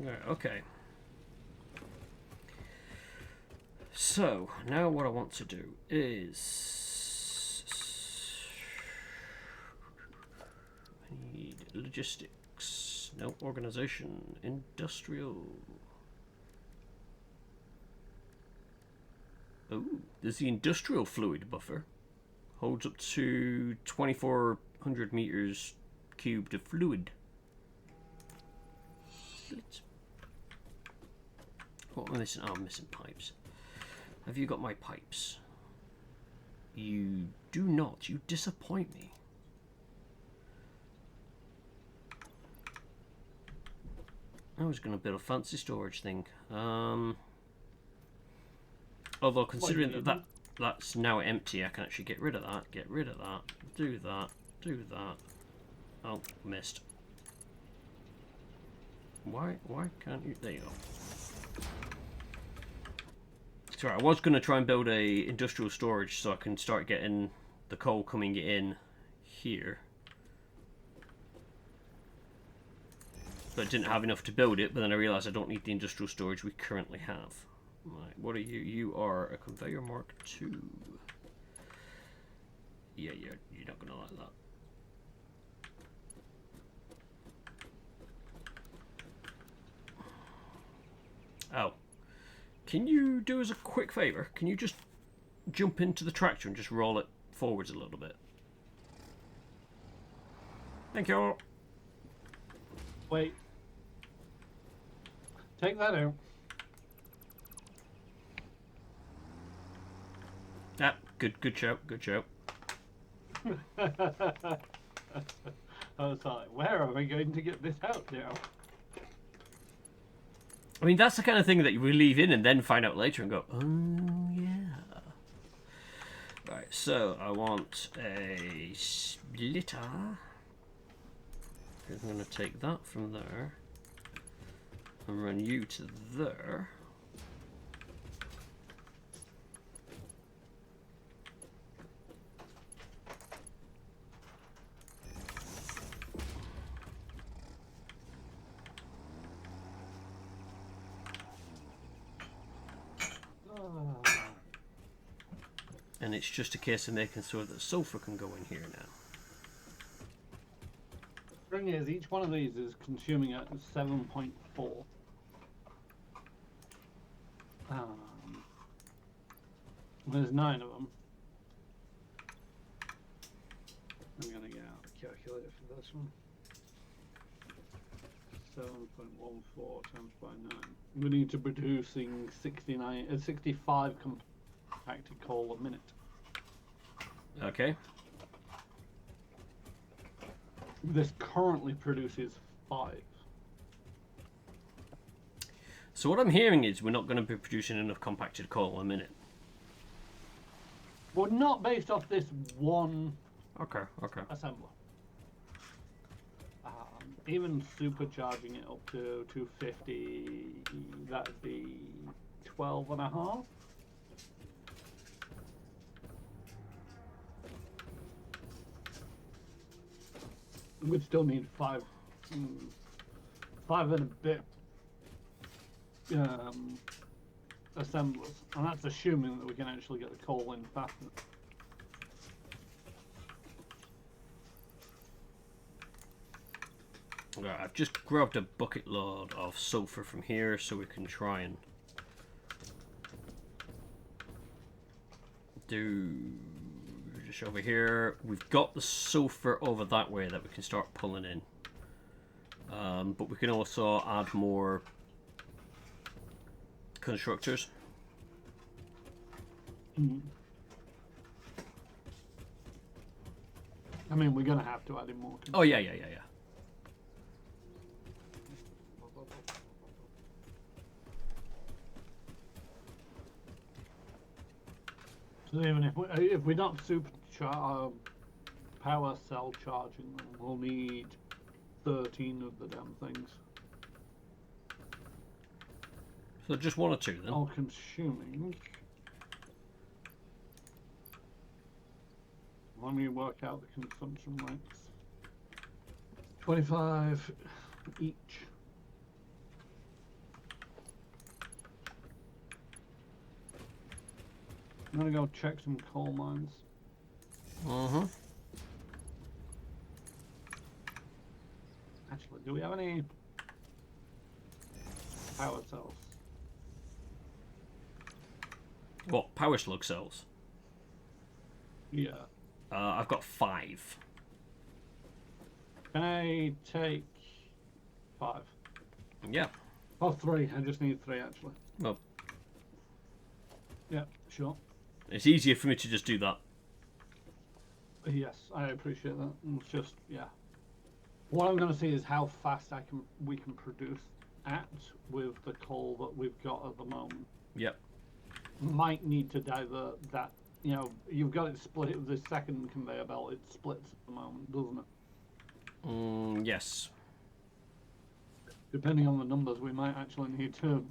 Speaker 1: Right, okay. So, now what I want to do is... I need logistics. No, organization. Industrial. Oh, there's the industrial fluid buffer. Holds up to 2,400 meters cubed of fluid. What am I missing? Oh, I'm missing pipes. Have you got my pipes? You do not. You disappoint me. I was going to build a fancy storage thing. Although considering that's now empty, I can actually get rid of that. Get rid of that. Do that. Do that. Oh, missed. Why can't you? There you go. Sorry, I was going to try and build a industrial storage so I can start getting the coal coming in here. But I didn't have enough to build it, but then I realised I don't need the industrial storage we currently have. Right, what are you? You are a conveyor Mark II. Yeah, you're not going to like that. Oh. Can you do us a quick favour? Can you just jump into the tractor and just roll it forwards a little bit? Thank you.
Speaker 3: Wait. Take that out.
Speaker 1: Ah, good show, good show.
Speaker 3: I was like, where are we going to get this out now?
Speaker 1: I mean, that's the kind of thing that we leave in and then find out later and go, oh, yeah. Right, so I want a splitter. I'm going to take that from there and run you to there. And it's just a case of making sure that sulfur can go in here now.
Speaker 3: Thing is, each one of these is consuming at 7.4. There's 9 of them. I'm gonna get out the calculator for this one. 7.14 times by 9. We need to be producing 65 compacted coal a minute.
Speaker 1: Okay.
Speaker 3: This currently produces 5.
Speaker 1: So what I'm hearing is we're not going to be producing enough compacted coal a minute.
Speaker 3: But not based off this one
Speaker 1: Okay.
Speaker 3: assembler. Even supercharging it up to 250, that'd be 12 and a half. We'd still need 5 and a bit assemblers, and that's assuming that we can actually get the coal in fast enough.
Speaker 1: Right, I've just grabbed a bucket load of sulfur from here so we can try and do just over here. We've got the sulfur over that way that we can start pulling in, but we can also add more constructors.
Speaker 3: I mean, we're gonna have to add in more.
Speaker 1: Oh yeah.
Speaker 3: So even if we're not power cell charging them, we'll need 13 of the damn things.
Speaker 1: So just 1 or 2 then.
Speaker 3: All consuming. Let me work out the consumption rates. 25 each. I'm gonna go check some coal mines. Actually, do we have any power cells?
Speaker 1: What, power slug cells?
Speaker 3: Yeah.
Speaker 1: I've got 5.
Speaker 3: Can I take 5?
Speaker 1: Yeah.
Speaker 3: Oh, 3. I just need 3 actually.
Speaker 1: Well,
Speaker 3: Yeah, sure.
Speaker 1: it's easier for me to just do that.
Speaker 3: Yes, I appreciate that. It's just, yeah. What I'm going to see is how fast we can produce at with the coal that we've got at the moment.
Speaker 1: Yep.
Speaker 3: Might need to divert that. You know, you've got it split. The second conveyor belt, it splits at the moment, doesn't it?
Speaker 1: Yes.
Speaker 3: Depending on the numbers, we might actually need to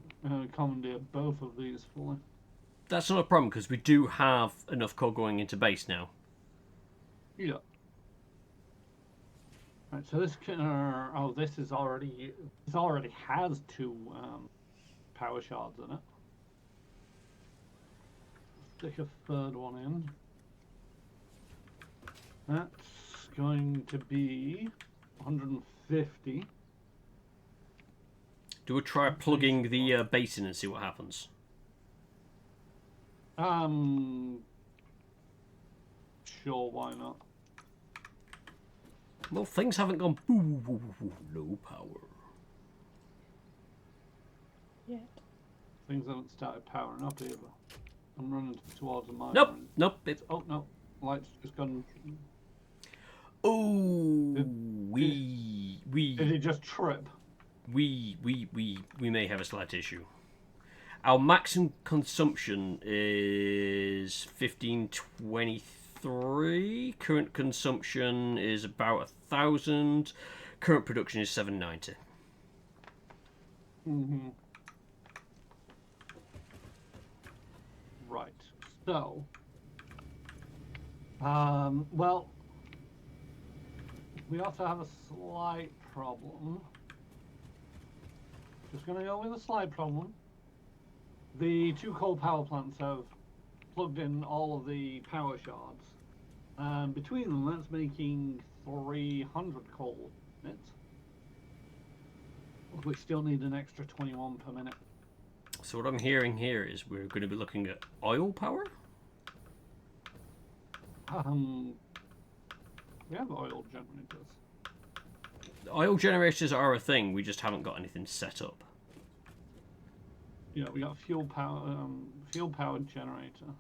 Speaker 3: commandeer both of these fully.
Speaker 1: That's not a problem because we do have enough coal going into base now.
Speaker 3: Yeah. Right, so this can, this is already, this already has 2 power shards in it. Stick a 3rd one in. That's going to be 150.
Speaker 1: Do we try plugging the base in and see what happens?
Speaker 3: Sure, why not?
Speaker 1: Well, things haven't gone low power
Speaker 2: Yet.
Speaker 3: Things haven't started powering up either. I'm running towards the mine.
Speaker 1: Nope.
Speaker 3: Oh no, light's just gone.
Speaker 1: Oh,
Speaker 3: Did it just trip?
Speaker 1: we may have a slight issue. Our maximum consumption is 1523. Current consumption is about 1,000. Current production is 790.
Speaker 3: Right. So, well, we also have a slight problem. Just gonna go with a slight problem. The 2 coal power plants have plugged in all of the power shards. Between them, that's making 300 coal minutes. We still need an extra 21 per minute.
Speaker 1: So what I'm hearing here is we're going to be looking at oil power?
Speaker 3: We have oil generators.
Speaker 1: Oil generators are a thing, we just haven't got anything set up.
Speaker 3: Yeah, we got fuel powered generator.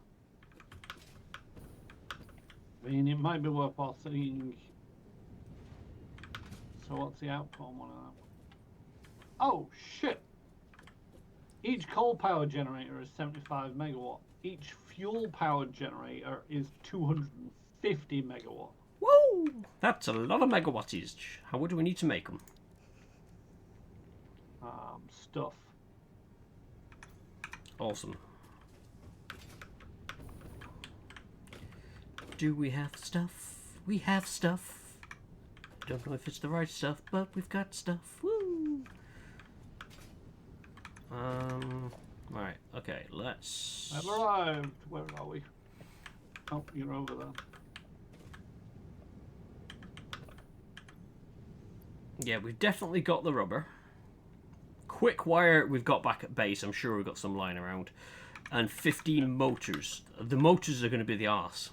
Speaker 3: I mean, it might be worthwhile seeing. So what's the outcome one of them? Oh shit! Each coal powered generator is 75 megawatt. Each fuel powered generator is 250 megawatt.
Speaker 1: Whoa! That's a lot of megawattage. How do we need to make them?
Speaker 3: Stuff.
Speaker 1: Awesome. Do we have stuff? We have stuff. Don't know if it's the right stuff, but we've got stuff. Woo! Right, okay, let's...
Speaker 3: I've arrived. Where are we? Oh, you're over there.
Speaker 1: Yeah, we've definitely got the rubber. Quick wire we've got back at base. I'm sure we've got some lying around. And 15 motors. The motors are going to be the arse.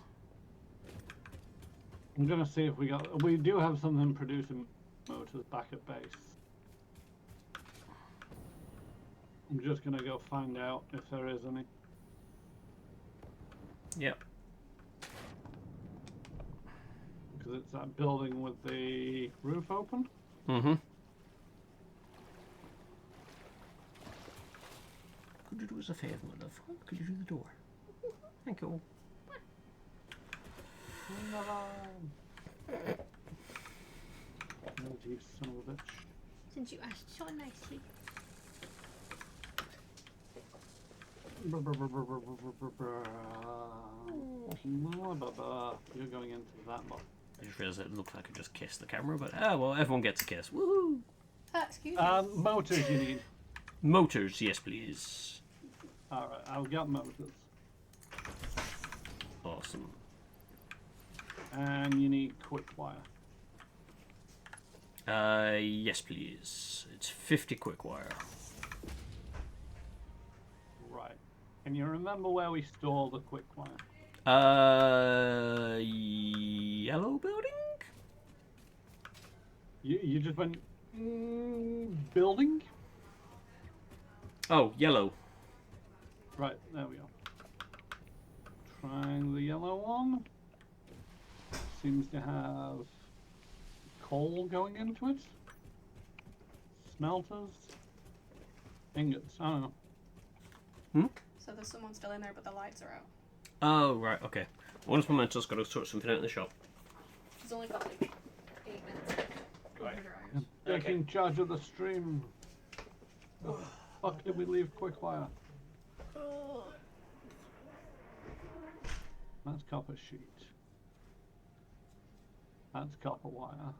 Speaker 3: I'm gonna see if we do have something producing motors back at base. I'm just gonna go find out if there is any.
Speaker 1: Yep.
Speaker 3: Because it's that building with the roof open.
Speaker 1: Mm-hmm. Could you do us a favour, my love? Could you do the door? Thank you.
Speaker 3: Oh, you son of a bitch.
Speaker 2: Since you asked so nicely.
Speaker 3: You're going into that box.
Speaker 1: I just realised it looked like I just kissed the camera, but well, everyone gets a kiss. Woohoo!
Speaker 2: Excuse me.
Speaker 3: Motors you need.
Speaker 1: Motors, yes, please.
Speaker 3: Alright, I'll get motors.
Speaker 1: Awesome.
Speaker 3: And you need quick wire.
Speaker 1: Yes, please. It's 50 quick wire.
Speaker 3: Right. Can you remember where we store the quick wire?
Speaker 1: Yellow building?
Speaker 3: You just went building?
Speaker 1: Oh, yellow.
Speaker 3: Right, there we go. Trying the yellow one. Seems to have coal going into it. Smelters. Ingots, I don't know.
Speaker 2: So there's someone still in there, but the lights are out.
Speaker 1: Oh, right, okay. Once Memento's got to sort something out in the shop.
Speaker 2: She's only got like 8 minutes.
Speaker 1: Right.
Speaker 3: Taking charge of the stream. The fuck did we leave quick wire? That's copper sheet. That's copper wire.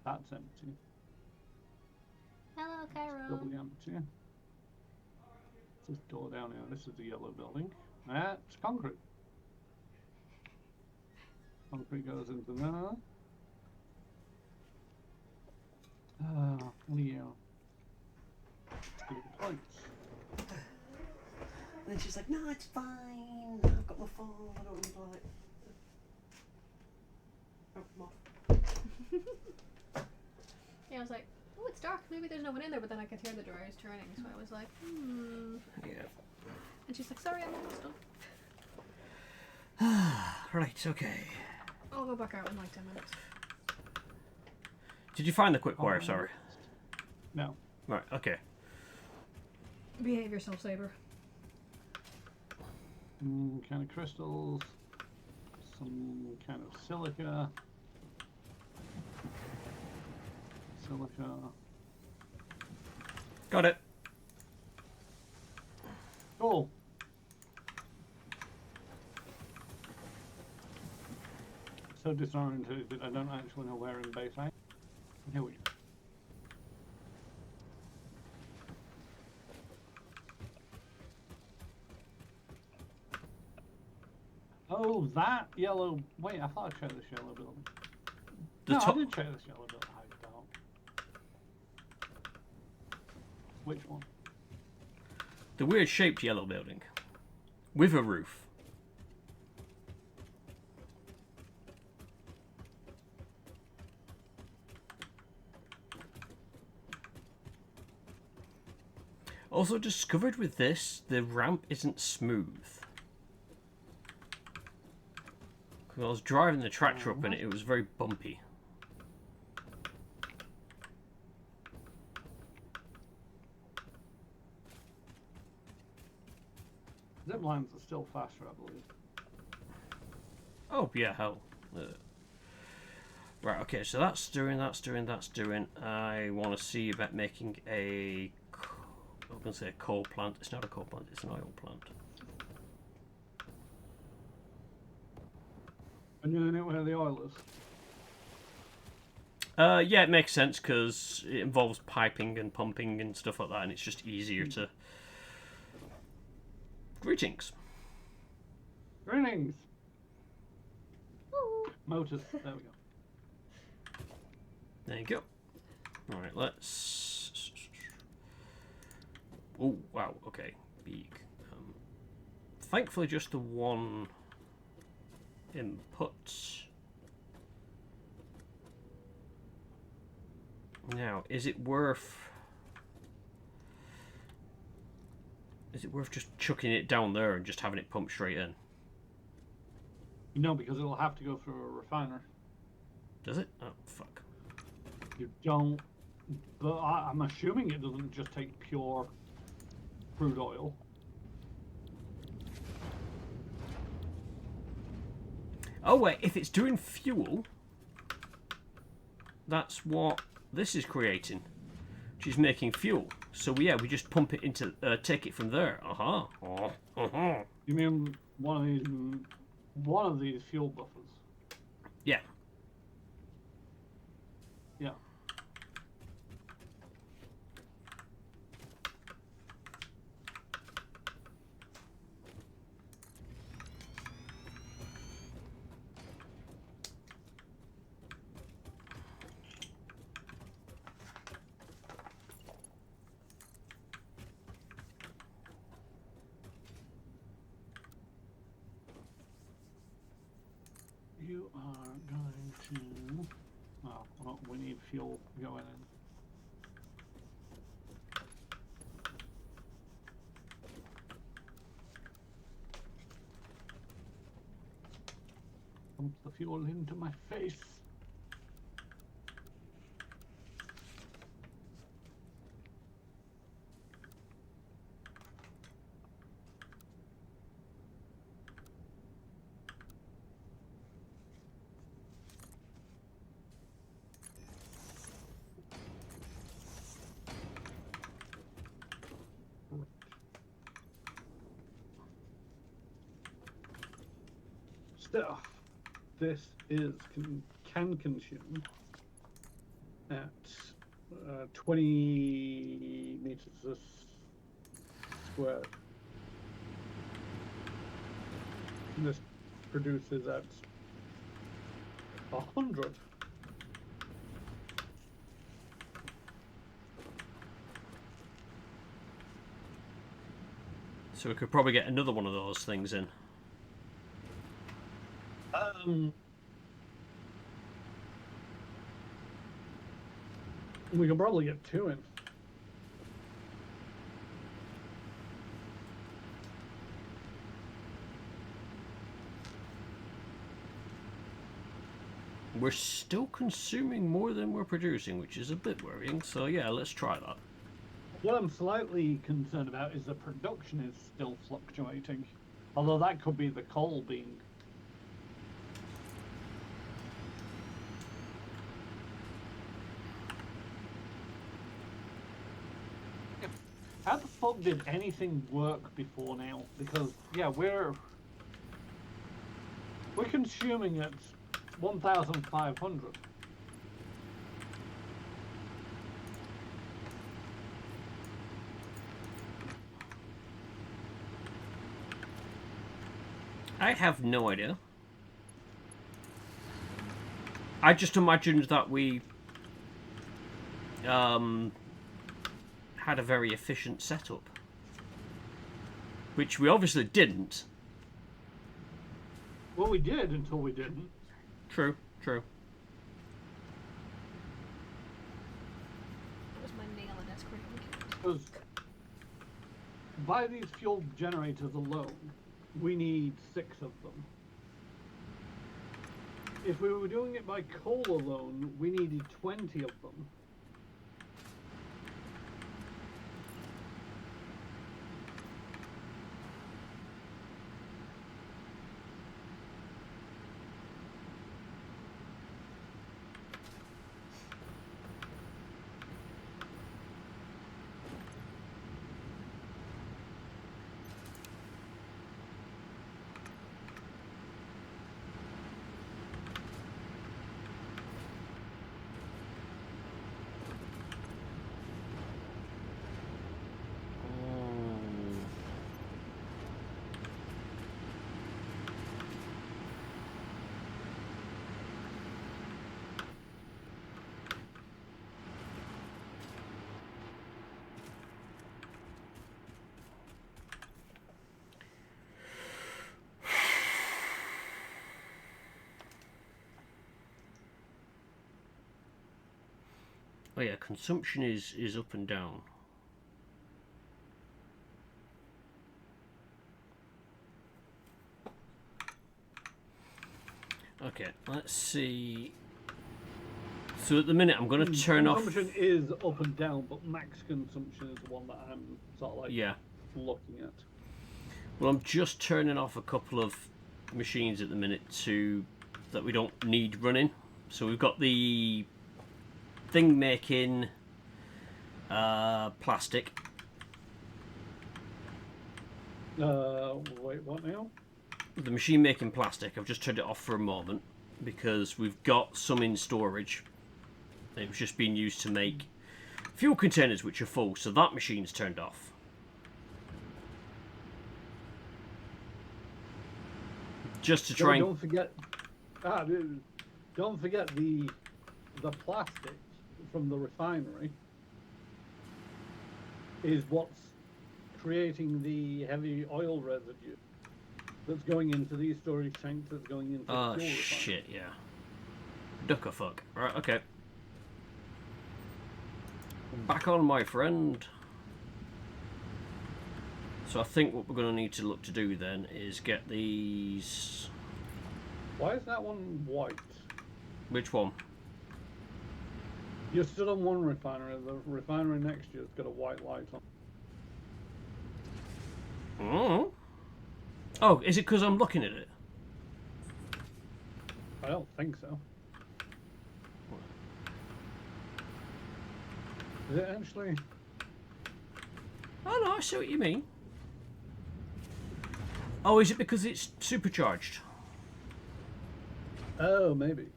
Speaker 3: That's empty.
Speaker 2: Hello, Cairo.
Speaker 3: Doubly empty. This door down here. This is the yellow building. It's concrete. Concrete goes into there. Leo. Good points.
Speaker 1: And then she's like, no, it's fine. I've got my phone. I don't need light. Oh, come on.
Speaker 2: Yeah, I was like, oh, it's dark. Maybe there's no one in there, but then I could hear the dryers turning, so I was like,
Speaker 1: Yeah.
Speaker 2: And she's like, sorry, I'm almost done.
Speaker 1: Right, okay.
Speaker 2: I'll go back out in like 10 minutes.
Speaker 1: Did you find the quick wire? Sorry.
Speaker 3: No.
Speaker 1: Right, okay.
Speaker 2: Behave yourself, Saber.
Speaker 3: Kind of crystals. Some kind of silica.
Speaker 1: Got it.
Speaker 3: Cool. So disoriented that I don't actually know where in base I am. Here we go. Oh, that yellow. Wait, I thought I checked this yellow building.
Speaker 1: The
Speaker 3: No,
Speaker 1: top.
Speaker 3: I did check this yellow building. I don't. Which one?
Speaker 1: The weird shaped yellow building. With a roof. Also discovered with this, the ramp isn't smooth. Because I was driving the tractor up and it was very bumpy.
Speaker 3: Zip lines are still faster, I believe.
Speaker 1: Oh, yeah, hell. Right, okay, so that's doing. I want to see about making a... I'm going to say a coal plant. It's not a coal plant, it's an oil plant.
Speaker 3: And you know where the oil is?
Speaker 1: Yeah, it makes sense because it involves piping and pumping and stuff like that, and it's just easier to... Greetings.
Speaker 3: Greetings! Motors, there we go.
Speaker 1: There you go. Alright, let's... Oh, wow, okay. Big. Thankfully, just the one input. Now, is it worth just chucking it down there and just having it pump straight in?
Speaker 3: No, because it'll have to go through a refiner.
Speaker 1: Does it? Oh, fuck.
Speaker 3: You don't... But I'm assuming it doesn't just take pure crude oil.
Speaker 1: Oh, wait, if it's doing fuel, that's what this is creating. She's making fuel. So, yeah, we just pump it into... take it from there. Uh-huh. Uh-huh.
Speaker 3: You mean one of these fuel buffers?
Speaker 1: Yeah.
Speaker 3: Yeah. You are going to... Oh, well, we need fuel going in. Pump the fuel into my face. Stuff. This is can consume at 20 meters squared. And this produces at 100.
Speaker 1: So we could probably get another one of those things in.
Speaker 3: We can probably get 2 in.
Speaker 1: We're still consuming more than we're producing, which is a bit worrying. So yeah, let's try that.
Speaker 3: What I'm slightly concerned about is the production is still fluctuating. Although that could be the coal being... How the fuck did anything work before now? Because, yeah, we're consuming at 1,500.
Speaker 1: I have no idea. I just imagined that we had had a very efficient setup. Which we obviously didn't.
Speaker 3: Well, we did until we didn't.
Speaker 1: True, true.
Speaker 2: That was my nail in its cream.
Speaker 3: Because by these fuel generators alone, we need 6 of them. If we were doing it by coal alone, we needed 20 of them.
Speaker 1: Oh yeah, consumption is up and down. Okay, let's see. So at the minute, I'm going to turn off.
Speaker 3: Consumption is up and down, but max consumption is the one that I'm sort of like looking at.
Speaker 1: Well, I'm just turning off a couple of machines at the minute that we don't need running. So we've got the thing making plastic.
Speaker 3: Wait, what now?
Speaker 1: The machine making plastic, I've just turned it off for a moment because we've got some in storage. It was just being used to make fuel containers which are full, so that machine's turned off. Just to try and...
Speaker 3: Don't forget the plastic from the refinery is what's creating the heavy oil residue that's going into these storage tanks, that's going into the fuel refinery.
Speaker 1: Shit, yeah. Duck or fuck. Right, okay. Back on, my friend. So I think what we're going to need to look to do then is get these...
Speaker 3: Why is that one white?
Speaker 1: Which one?
Speaker 3: You're still on one refinery. The refinery next to you has got a white light on.
Speaker 1: Oh. Oh, is it because I'm looking at it?
Speaker 3: I don't think so. Is it actually?
Speaker 1: Oh no, I see what you mean. Oh, is it because it's supercharged?
Speaker 3: Oh, maybe.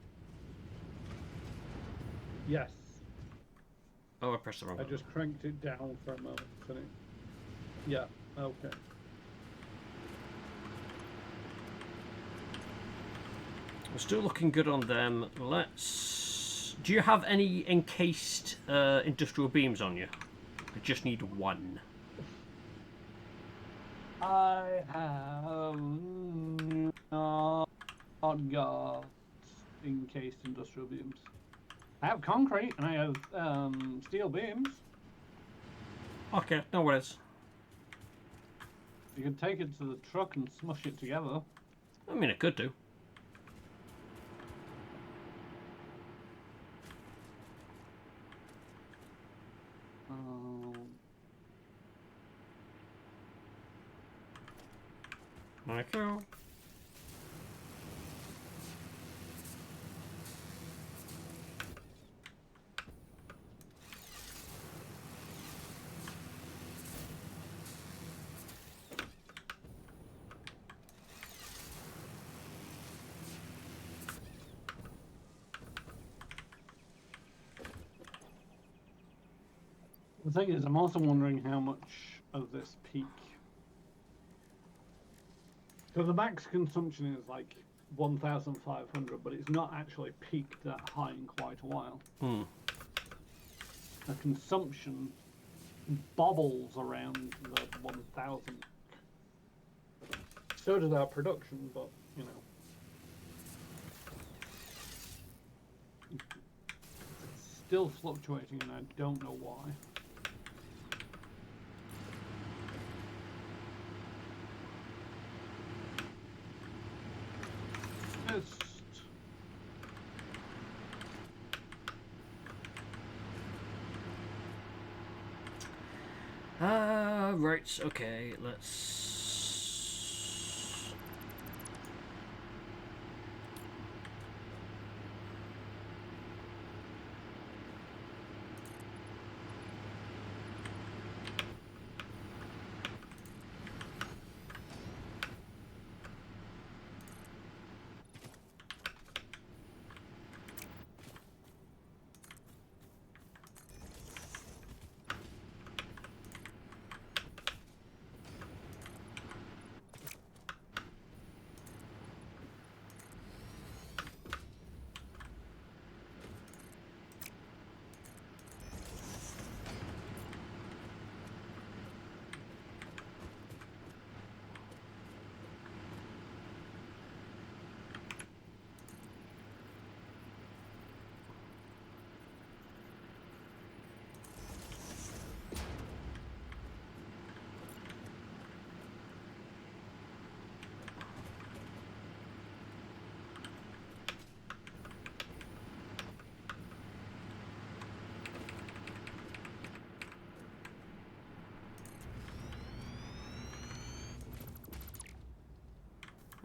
Speaker 3: Yes.
Speaker 1: Oh, I pressed the wrong
Speaker 3: I
Speaker 1: button.
Speaker 3: just cranked it down for a moment. Didn't it? Yeah. Okay.
Speaker 1: We're still looking good on them. Let's... Do you have any encased industrial beams on you? I just need one.
Speaker 3: I have not got encased industrial beams. I have concrete and I have steel beams.
Speaker 1: Okay, no worries.
Speaker 3: You can take it to the truck and smush it together.
Speaker 1: I mean, I could do. Okay.
Speaker 3: The thing is, I'm also wondering how much of this peak. So the max consumption is like 1,500, but it's not actually peaked that high in quite a while.
Speaker 1: Hmm.
Speaker 3: The consumption bobbles around the 1,000. So does our production, but you know, it's still fluctuating, and I don't know why. Just
Speaker 1: Right, okay, let's...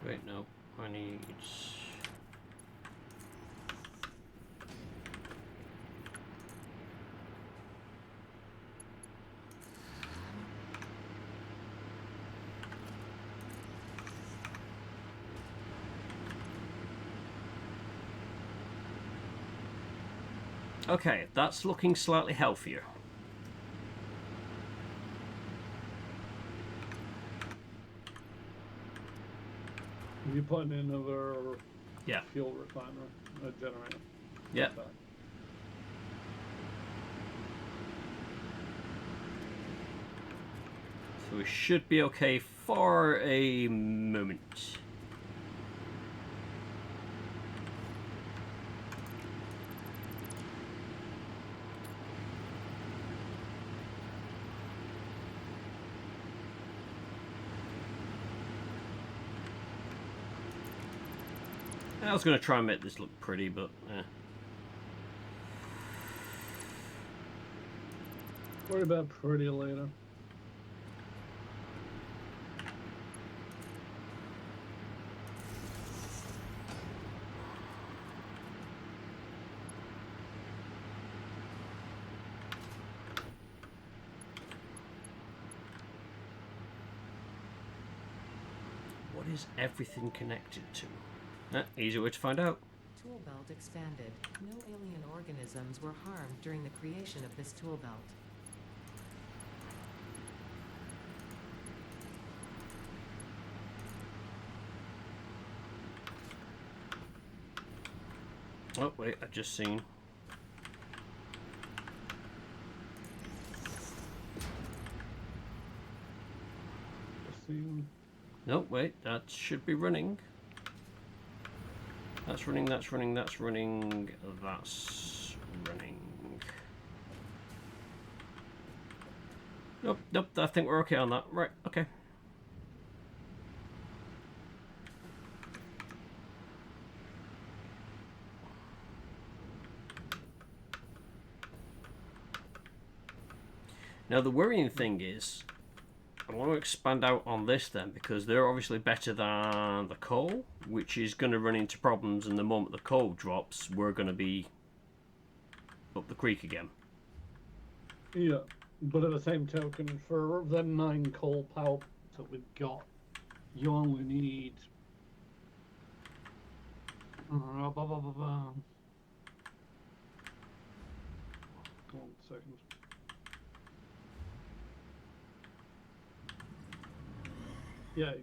Speaker 1: Wait, no, I need... Okay, that's looking slightly healthier.
Speaker 3: you put in another
Speaker 1: Yeah.
Speaker 3: fuel refiner, generator.
Speaker 1: Yeah.
Speaker 3: Okay.
Speaker 1: So we should be okay for a moment. I was going to try and make this look pretty, but
Speaker 3: Worry about pretty later.
Speaker 1: what is everything connected to? Easy way to find out.
Speaker 4: Tool belt expanded. No alien organisms were harmed during the creation of this tool belt.
Speaker 1: Oh, wait, I've just seen. No, wait, that should be running. That's running, that's running, that's running, that's running. Nope, nope, I think we're okay on that. Right, okay. Now the worrying thing is, I want to expand out on this then, because they're obviously better than the coal, which is going to run into problems, and the moment the coal drops, we're going to be up the creek again.
Speaker 3: Yeah, but at the same token, for the 9 coal power plants that we've got, you only need... One second. Yeah,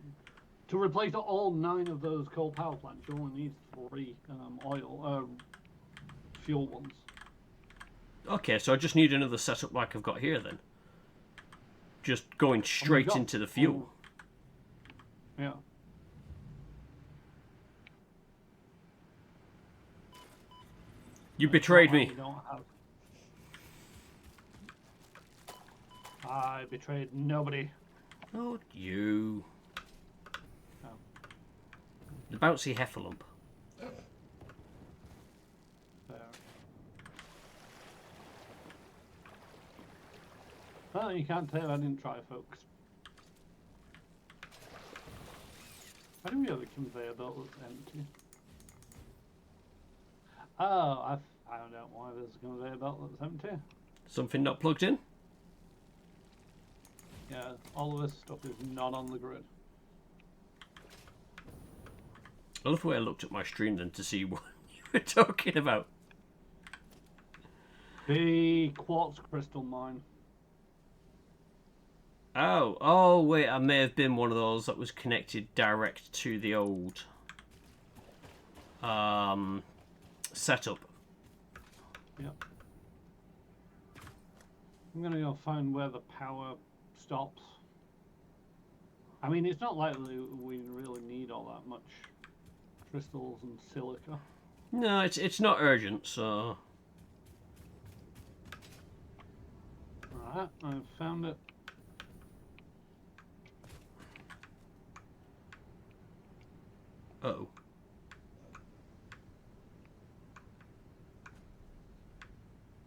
Speaker 3: to replace all 9 of those coal power plants, you only need 3 fuel ones.
Speaker 1: Okay, so I just need another setup like I've got here then. just going straight
Speaker 3: got-
Speaker 1: into the fuel.
Speaker 3: Yeah.
Speaker 1: You betrayed
Speaker 3: Well,
Speaker 1: me.
Speaker 3: we don't have... I betrayed nobody.
Speaker 1: Not you.
Speaker 3: Oh.
Speaker 1: The bouncy heffalump.
Speaker 3: There. Oh, you can't tell I didn't try, folks. Why do we have a conveyor belt that's empty? Oh, I don't know why there's a conveyor belt that's empty.
Speaker 1: Something not plugged in?
Speaker 3: Yeah, all of this stuff is not on the grid.
Speaker 1: I love the way I looked at my stream then to see what you were talking about.
Speaker 3: The quartz crystal mine.
Speaker 1: Oh, wait, I may have been one of those that was connected direct to the old setup.
Speaker 3: Yep. I'm gonna go find where the power stops. I mean, it's not likely we really need all that much crystals and silica.
Speaker 1: No, it's not urgent, so...
Speaker 3: Alright, I've found it.
Speaker 1: Uh-oh.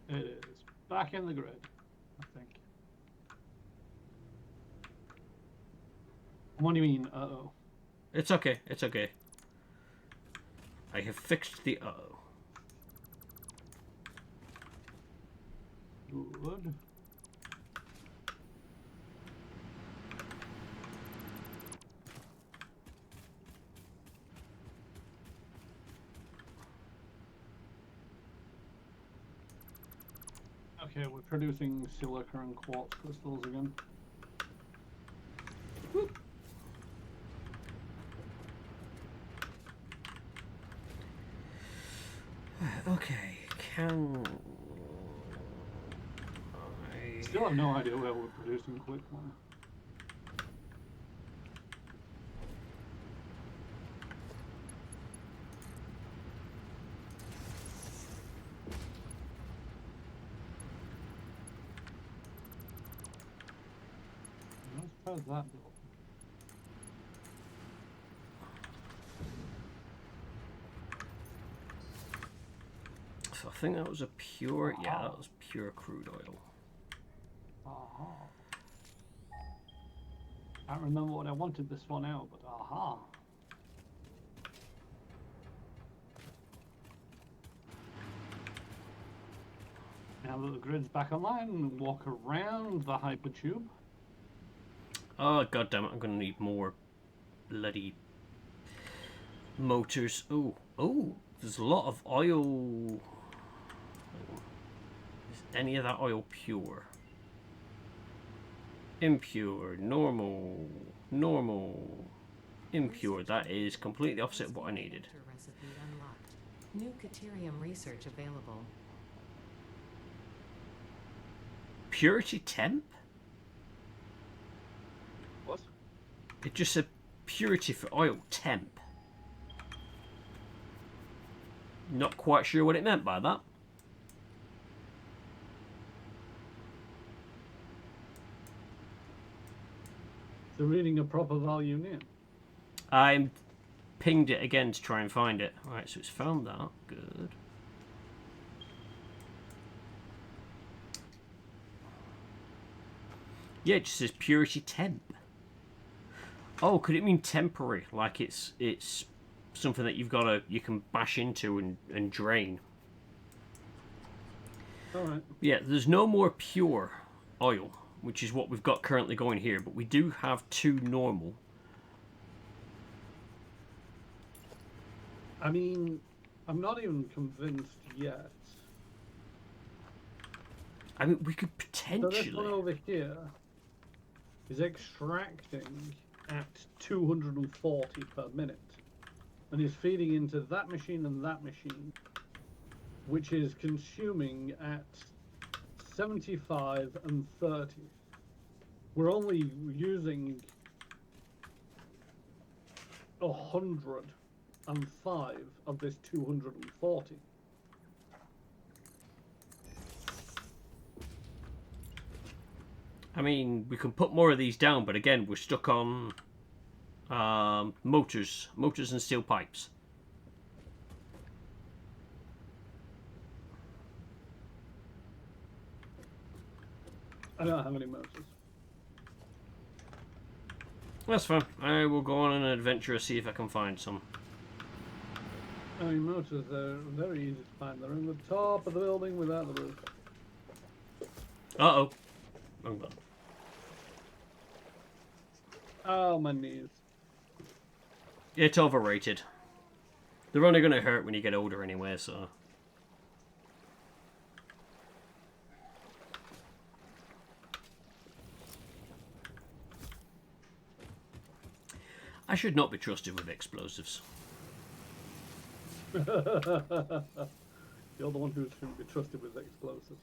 Speaker 3: It is back in the grid, I think. What do you mean, uh-oh?
Speaker 1: It's okay, it's okay. I have fixed the uh-oh.
Speaker 3: Good. Okay, we're producing silica and quartz crystals again.
Speaker 1: Whoop. Okay, can I...
Speaker 3: Still have no idea where we're producing quicklime. Let's press that door.
Speaker 1: So I think that was a pure... Yeah, that was pure crude oil.
Speaker 3: Aha. I don't remember what I wanted this one out, but aha. Now that the grid's back online, walk around the hypertube.
Speaker 1: Oh, god damn it, I'm gonna need more bloody motors. Oh, there's a lot of oil. Is any of that oil pure? Impure, normal, impure. That is completely opposite of what I needed.
Speaker 4: Recipe unlocked. New Caterium research available.
Speaker 1: Purity temp?
Speaker 3: What?
Speaker 1: It just said purity for oil temp. Not quite sure what it meant by that.
Speaker 3: So reading a proper value name.
Speaker 1: I pinged it again to try and find it. Alright, so it's found that. Good. Yeah, it just says purity temp. Oh, could it mean temporary? Like it's something that you can bash into and drain.
Speaker 3: Alright.
Speaker 1: Yeah, there's no more pure oil, which is what we've got currently going here, but we do have 2 normal.
Speaker 3: I mean, I'm not even convinced yet.
Speaker 1: I mean, we could
Speaker 3: So
Speaker 1: potentially...
Speaker 3: this one over here is extracting at 240 per minute. And is feeding into that machine and that machine, which is consuming at 75 and 30. We're only using 105 of this 240.
Speaker 1: I mean, we can put more of these down, but again, we're stuck on motors and steel pipes.
Speaker 3: I don't have any motors.
Speaker 1: That's fine. I will go on an adventure to see if I can find some.
Speaker 3: I mean, motors are very easy to find. They're in the top of the building without the roof.
Speaker 1: Uh-oh. Wrong button.
Speaker 3: Oh, my knees.
Speaker 1: It's overrated. They're only going to hurt when you get older anyway, so... I should not be trusted with explosives.
Speaker 3: You're the one who shouldn't be trusted with explosives.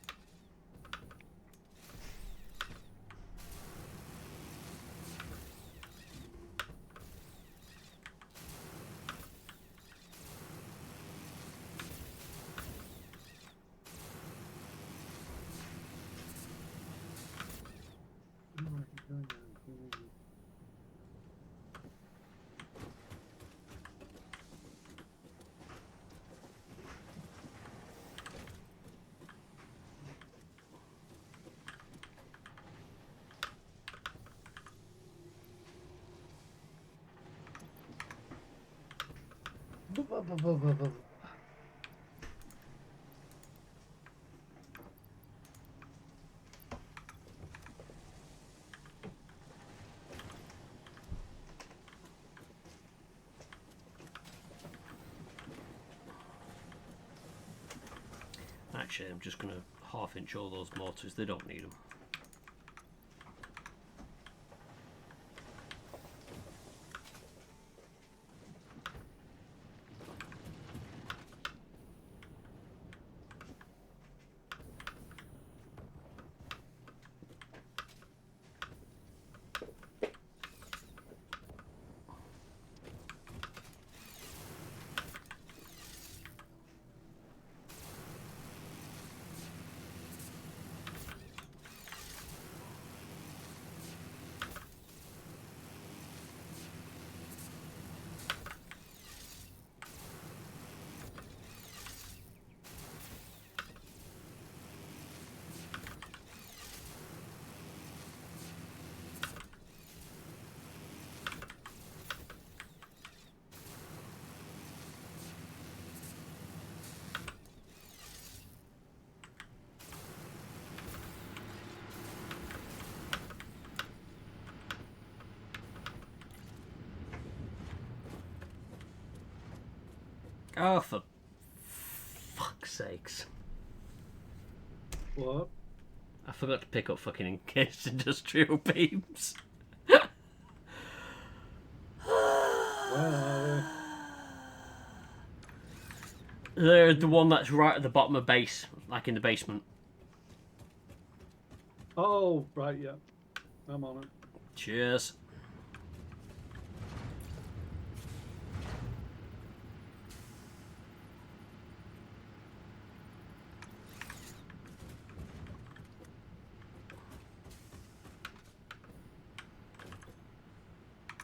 Speaker 1: Actually, I'm just going to half-inch all those mortars. They don't need them. Oh, for fuck's sakes.
Speaker 3: What?
Speaker 1: I forgot to pick up fucking encased industrial beams.
Speaker 3: Where are
Speaker 1: They're the one that's right at the bottom of base, like in the basement.
Speaker 3: they? Oh, right, yeah. I'm on it.
Speaker 1: Cheers.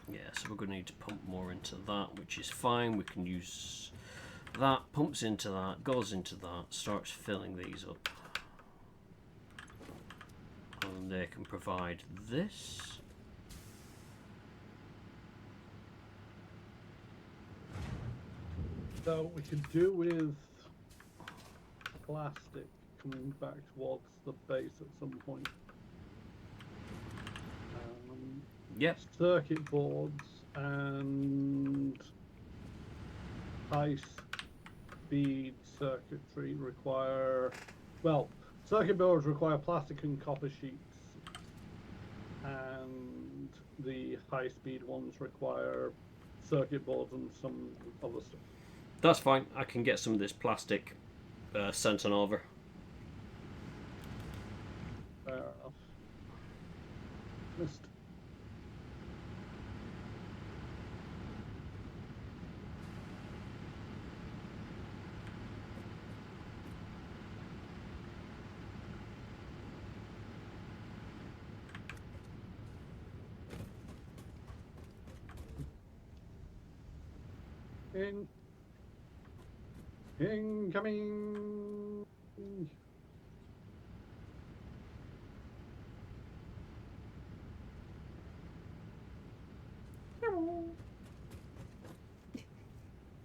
Speaker 1: Yeah, so we're going to need to pump more into that, which is fine. We can use that, pumps into that, goes into that, starts filling these up. And they can provide this.
Speaker 3: So we could do with plastic coming back towards the base at some point.
Speaker 1: Yep.
Speaker 3: Circuit boards and high speed circuitry require, well, circuit boards require plastic and copper sheets, and the high speed ones require circuit boards and some other stuff.
Speaker 1: That's fine. I can get some of this plastic sent on over.
Speaker 3: Fair enough. Missed. Incoming.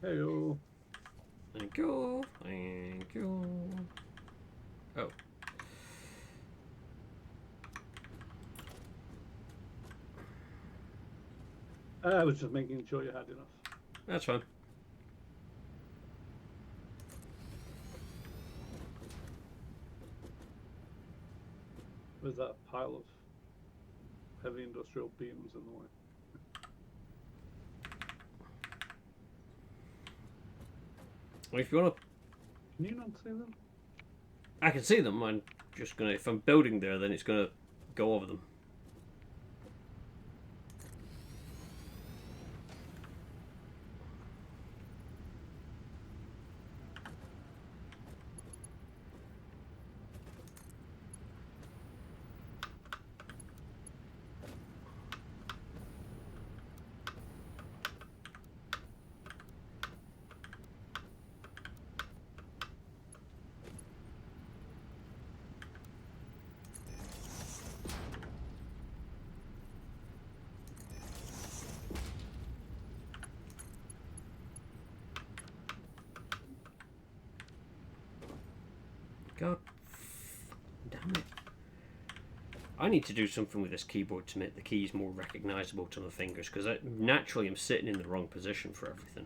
Speaker 3: Heyo.
Speaker 1: Thank you. Thank you. Oh.
Speaker 3: I was just making sure you had enough.
Speaker 1: That's fine.
Speaker 3: There's that pile of heavy industrial beams in the way.
Speaker 1: Well, if you want to,
Speaker 3: Can you not see them?
Speaker 1: I can see them. I'm just gonna. If I'm building there, then it's gonna go over them. God damn it. I need to do something with this keyboard to make the keys more recognisable to my fingers, because I naturally am sitting in the wrong position for everything.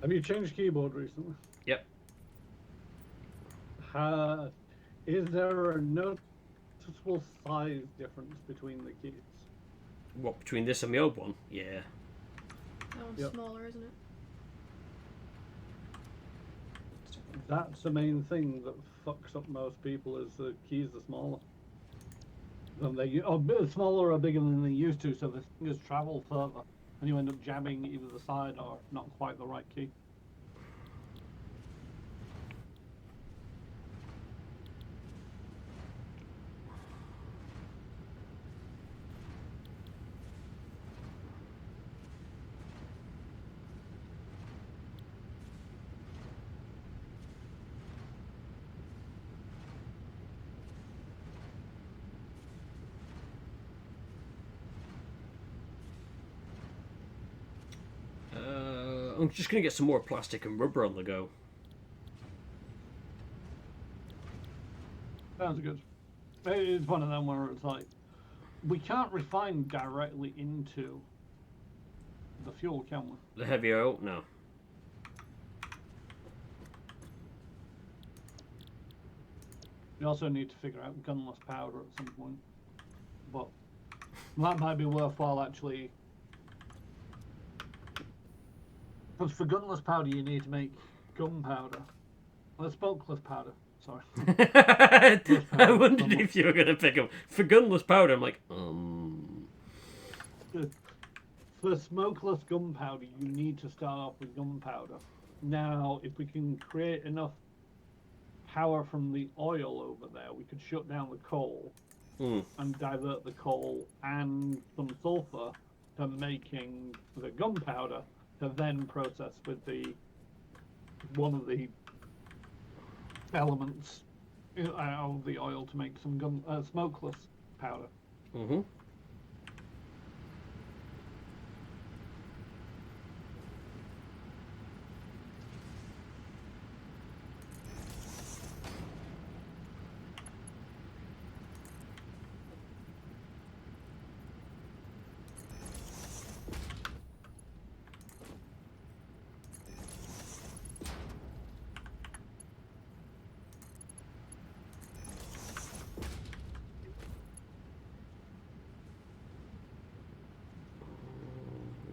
Speaker 3: Have you changed keyboard recently?
Speaker 1: Yep.
Speaker 3: Is there a noticeable size difference between the keys?
Speaker 1: What, between this and the old one? Yeah.
Speaker 2: That one's
Speaker 3: Yep.
Speaker 2: smaller, isn't it?
Speaker 3: That's the main thing that fucks up most people, is the keys are smaller. Than smaller or bigger than they used to, so the fingers travel further, and you end up jamming either the side or not quite the right key.
Speaker 1: I'm just going to get some more plastic and rubber on the go.
Speaker 3: Sounds good. It's one of them where it's like, we can't refine directly into the fuel, can we?
Speaker 1: The heavy oil? No.
Speaker 3: We also need to figure out gunless powder at some point. But that might be worthwhile, actually. Because for gunless powder, you need to make gunpowder. Smokeless powder. Sorry.
Speaker 1: I wondered if you were going to pick up. For gunless powder, I'm like,
Speaker 3: For smokeless gunpowder, you need to start off with gunpowder. Now, if we can create enough power from the oil over there, we could shut down the coal and divert the coal and some sulfur to making the gunpowder, to then process with the one of the elements out of the oil to make some smokeless powder.
Speaker 1: Mm-hmm.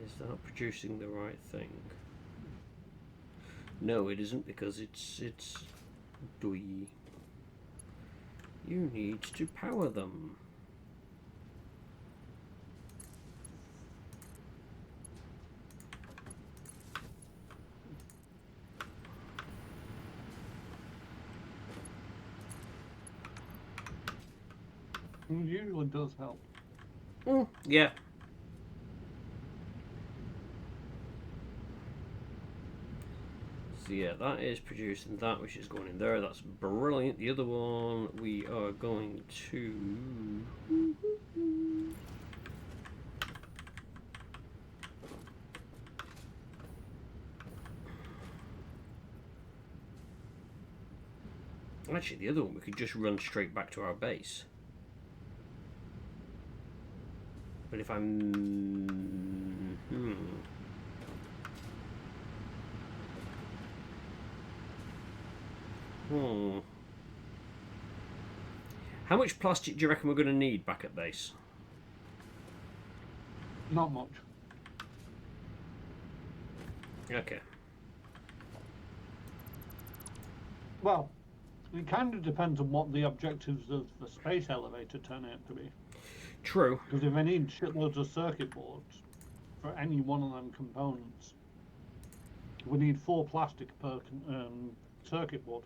Speaker 1: Is that producing the right thing? No, it isn't, because it's doi. You need to power them.
Speaker 3: It usually does help.
Speaker 1: Yeah. So yeah, that is producing that, which is going in there. That's brilliant. The other one we are going to... Actually, the other one we could just run straight back to our base. But if I'm... How much plastic do you reckon we're going to need back at base?
Speaker 3: Not much.
Speaker 1: Okay.
Speaker 3: Well, it kind of depends on what the objectives of the space elevator turn out to be.
Speaker 1: True.
Speaker 3: Because if I need shitloads of circuit boards for any one of them components, we need 4 plastic per circuit board.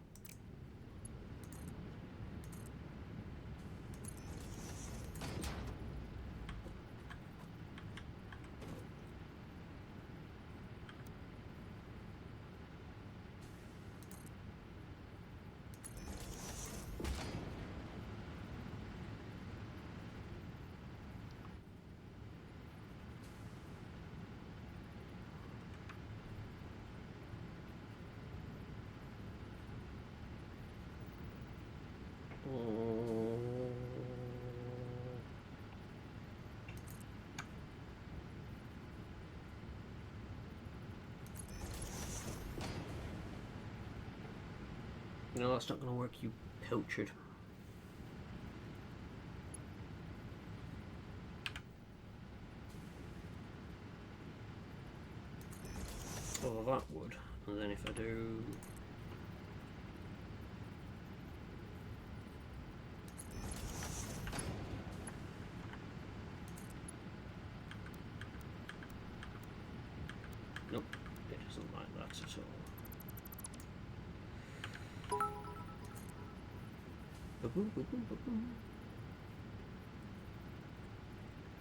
Speaker 1: No, that's not going to work, you pilchard. Oh, that would. And then if I do... Nope, it doesn't like that at all.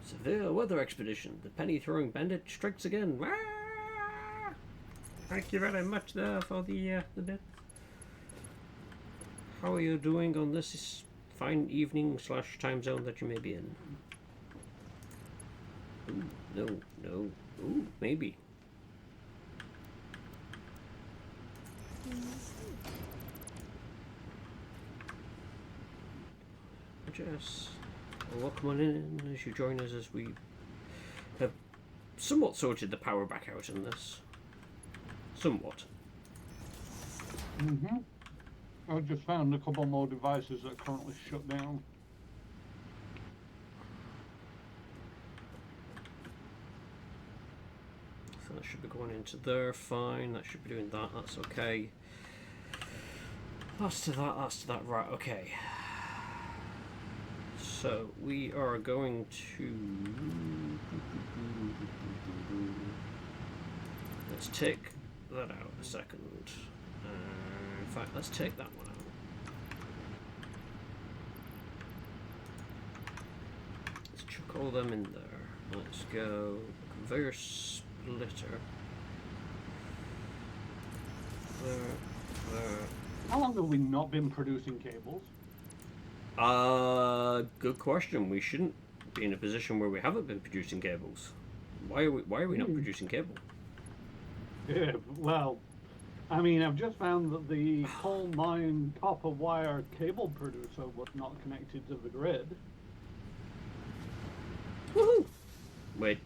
Speaker 1: Severe weather expedition. The penny throwing bandit strikes again. Thank you very much there for the bit. How are you doing on this fine evening / time zone that you may be in? Ooh, no. Ooh, maybe. Just welcome on in as you join us as we have somewhat sorted the power back out in this. Somewhat.
Speaker 3: I just found a couple more devices that are currently shut down.
Speaker 1: So that should be going into there, fine. That should be doing that, that's okay. That's to that, right, okay. So we are going to... Let's take that out a second. In fact, let's take that one out. Let's chuck all them in there. Let's go conveyor splitter. There.
Speaker 3: How long have we not been producing cables?
Speaker 1: Good question. We shouldn't be in a position where we haven't been producing cables. Why are we not producing cable?
Speaker 3: Yeah, well, I mean, I've just found that the coal mine copper wire cable producer was not connected to the grid.
Speaker 1: Woohoo! Wait.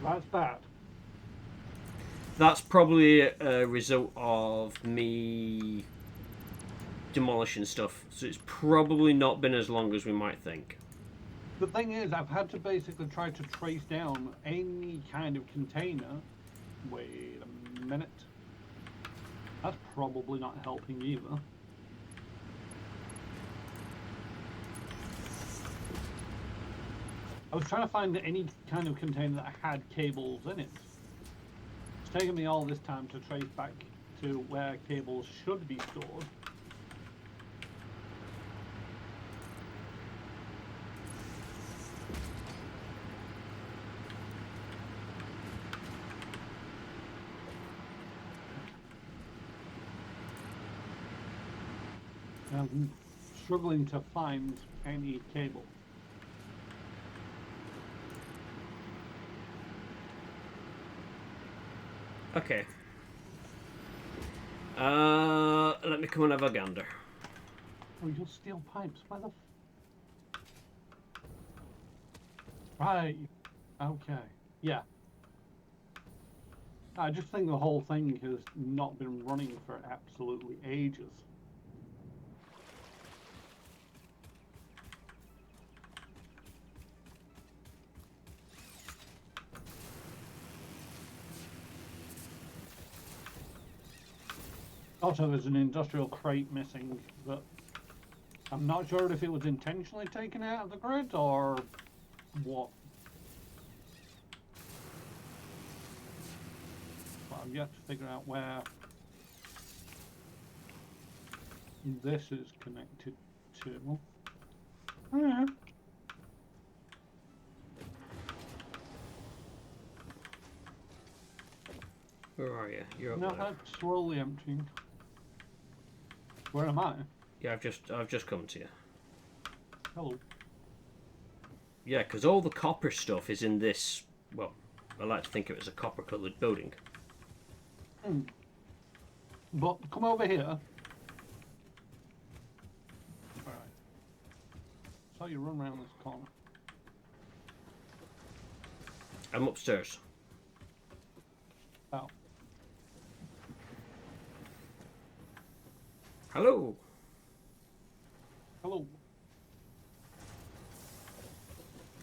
Speaker 3: That's bad.
Speaker 1: That's probably a result of me demolishing stuff, so it's probably not been as long as we might think.
Speaker 3: The thing is, I've had to basically try to trace down any kind of container. Wait a minute. That's probably not helping either. I was trying to find any kind of container that had cables in it. It's taken me all this time to trace back to where cables should be stored. I'm struggling to find any cable.
Speaker 1: Okay. Let me come and have a gander.
Speaker 3: Oh, you'll steal pipes. Why the Right. Okay. Yeah. I just think the whole thing has not been running for absolutely ages. Also, there's an industrial crate missing that I'm not sure if it was intentionally taken out of the grid or what. But I've yet to figure out where this is connected to. Oh, yeah.
Speaker 1: Where are you? You're up
Speaker 3: No,
Speaker 1: there.
Speaker 3: that's slowly emptying. Where am I?
Speaker 1: Yeah, I've just come to you.
Speaker 3: Hello.
Speaker 1: Yeah, because all the copper stuff is in this. Well, I like to think of it as a copper-coloured building.
Speaker 3: But come over here. Alright. So you run around this corner.
Speaker 1: I'm upstairs.
Speaker 3: Oh.
Speaker 1: Hello.
Speaker 3: Hello.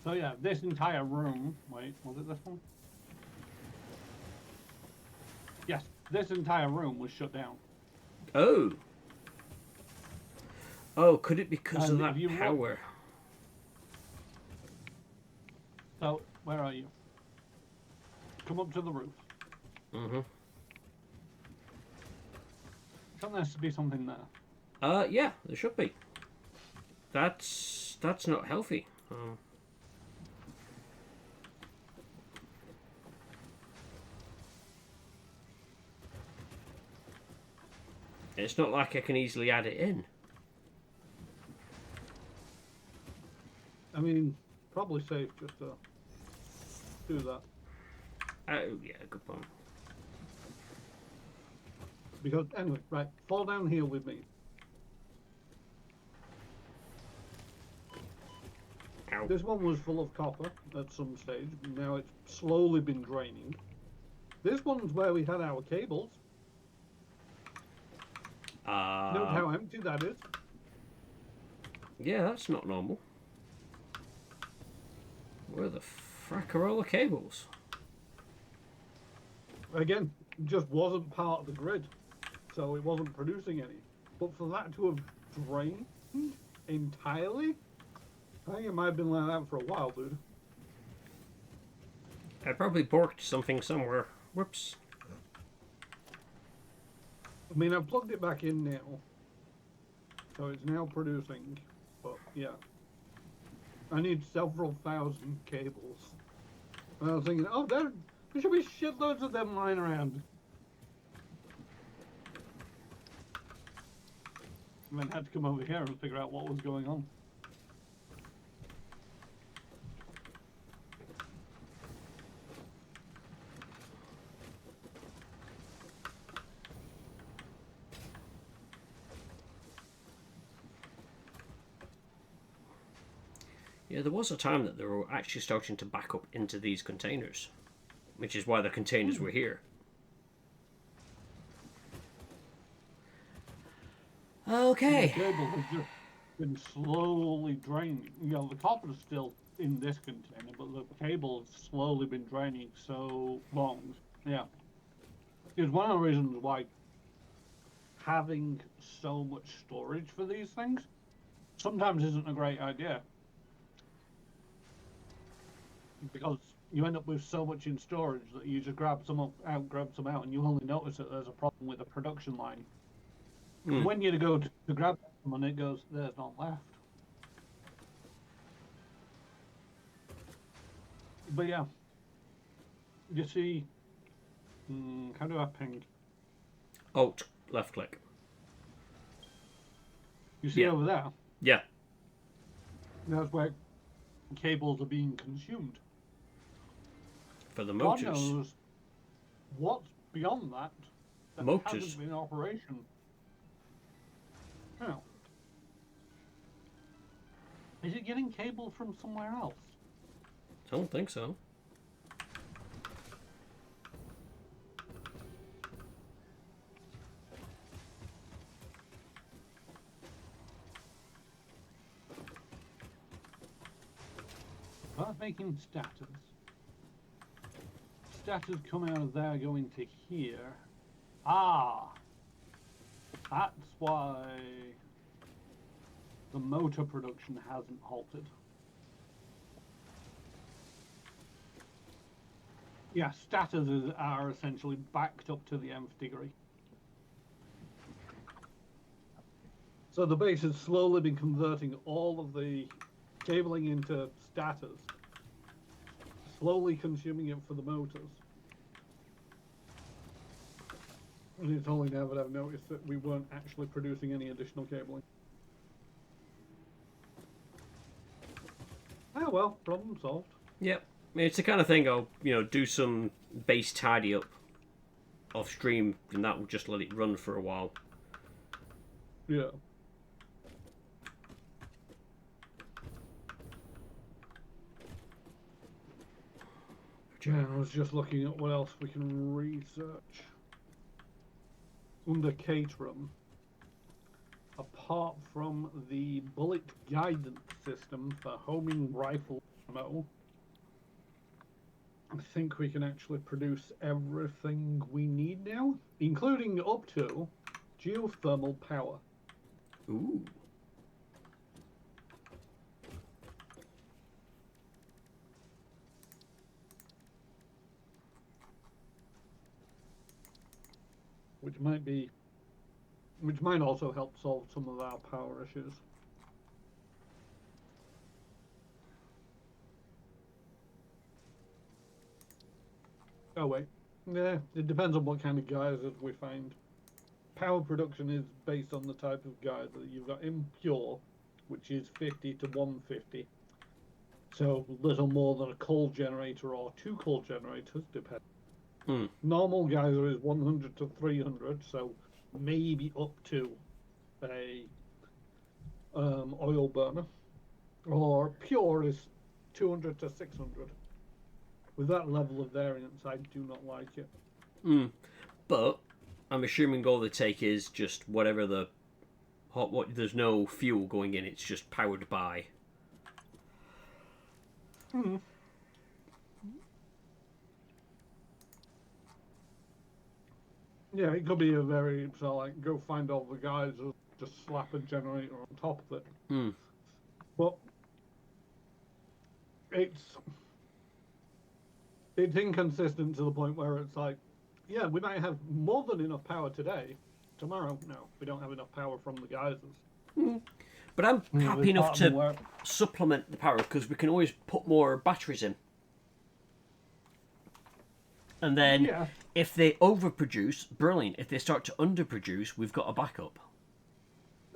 Speaker 3: So yeah, this entire room. Wait, was it this one? Yes, this entire room was shut down.
Speaker 1: Oh. Oh, could it be because of
Speaker 3: And
Speaker 1: that
Speaker 3: if you look-
Speaker 1: power?
Speaker 3: So where are you? Come up to the roof.
Speaker 1: Mm-hmm.
Speaker 3: Shouldn't there be something there?
Speaker 1: Yeah, there should be. That's not healthy. It's not like I can easily add it in.
Speaker 3: I mean, probably safe just to do that.
Speaker 1: Oh, yeah, good point.
Speaker 3: Because anyway, right, fall down here with me.
Speaker 1: Ow.
Speaker 3: This one was full of copper at some stage. Now it's slowly been draining. This one's where we had our cables. Note how empty that is.
Speaker 1: Yeah, that's not normal. Where the frack are all the cables?
Speaker 3: Again, just wasn't part of the grid, so it wasn't producing any. But for that to have drained entirely, I think it might have been like that for a while, dude.
Speaker 1: I probably borked something somewhere. Whoops.
Speaker 3: I mean, I've plugged it back in now, so it's now producing. But yeah, I need several thousand cables. And I was thinking, oh, there should be shitloads of them lying around. And then had to come over here and figure out what was going on.
Speaker 1: Yeah, there was a time that they were actually starting to back up into these containers, which is why the containers were here. Okay.
Speaker 3: The cable has just been slowly draining. You know, the copper's still in this container, but the cable's slowly been draining so long. Yeah. It's one of the reasons why having so much storage for these things sometimes isn't a great idea. because you end up with so much in storage that you just grab some grab some out, and you only notice that there's a problem with the production line. When you go to grab someone, it goes, there's none left. But yeah, you see, how do I ping?
Speaker 1: Alt, left click.
Speaker 3: You see
Speaker 1: Yeah.
Speaker 3: over there?
Speaker 1: Yeah.
Speaker 3: That's where cables are being consumed.
Speaker 1: For the
Speaker 3: God
Speaker 1: motors.
Speaker 3: knows what's beyond that
Speaker 1: Motors.
Speaker 3: hasn't been in operation. Now, is it getting cable from somewhere else?
Speaker 1: I don't think so.
Speaker 3: Start making status. Status come out of there going to here. Ah! That's why the motor production hasn't halted. Yeah, statuses are essentially backed up to the nth degree. So the base has slowly been converting all of the cabling into status, slowly consuming it for the motors. And it's only now that I've noticed that we weren't actually producing any additional cabling. Oh well, problem solved.
Speaker 1: Yep. I mean, it's the kind of thing I'll, do some base tidy up off stream, and that will just let it run for a while.
Speaker 3: Yeah. Yeah, I was just looking at what else we can research. Under Caterham, apart from the bullet guidance system for homing rifle ammo, I think we can actually produce everything we need now, including up to geothermal power.
Speaker 1: Ooh.
Speaker 3: Which might also help solve some of our power issues. Oh wait, yeah, it depends on what kind of geysers we find. Power production is based on the type of geyser. You've got impure, which is 50 to 150. So little more than a coal generator or two coal generators, depends. Normal geyser is 100 to 300, so maybe up to a oil burner. Or pure is 200 to 600. With that level of variance, I do not like it.
Speaker 1: But I'm assuming all they take is just whatever the there's no fuel going in, it's just powered by.
Speaker 3: Yeah, it could be a very, so like, go find all the guys and just slap a generator on top of it. But it's inconsistent to the point where it's like, yeah, we might have more than enough power today. Tomorrow, no, we don't have enough power from the geysers.
Speaker 1: But I'm happy enough
Speaker 3: part of them
Speaker 1: to
Speaker 3: where-
Speaker 1: supplement the power because we can always put more batteries in. And then
Speaker 3: Yeah.
Speaker 1: if they overproduce, brilliant. If they start to underproduce, we've got a backup.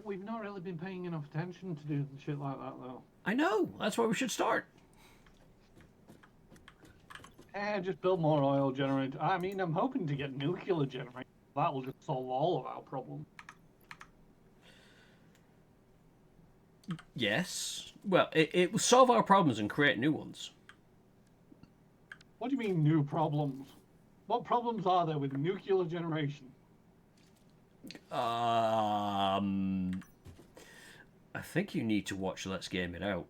Speaker 3: We've not really been paying enough attention to do shit like that, though.
Speaker 1: I know. That's where we should start.
Speaker 3: Just build more oil generators. I mean, I'm hoping to get nuclear generators. That will just solve all of our problems.
Speaker 1: Yes. Well, it will solve our problems and create new ones.
Speaker 3: What do you mean, new problems? What problems are there with nuclear generation?
Speaker 1: I think you need to watch Let's Game It Out.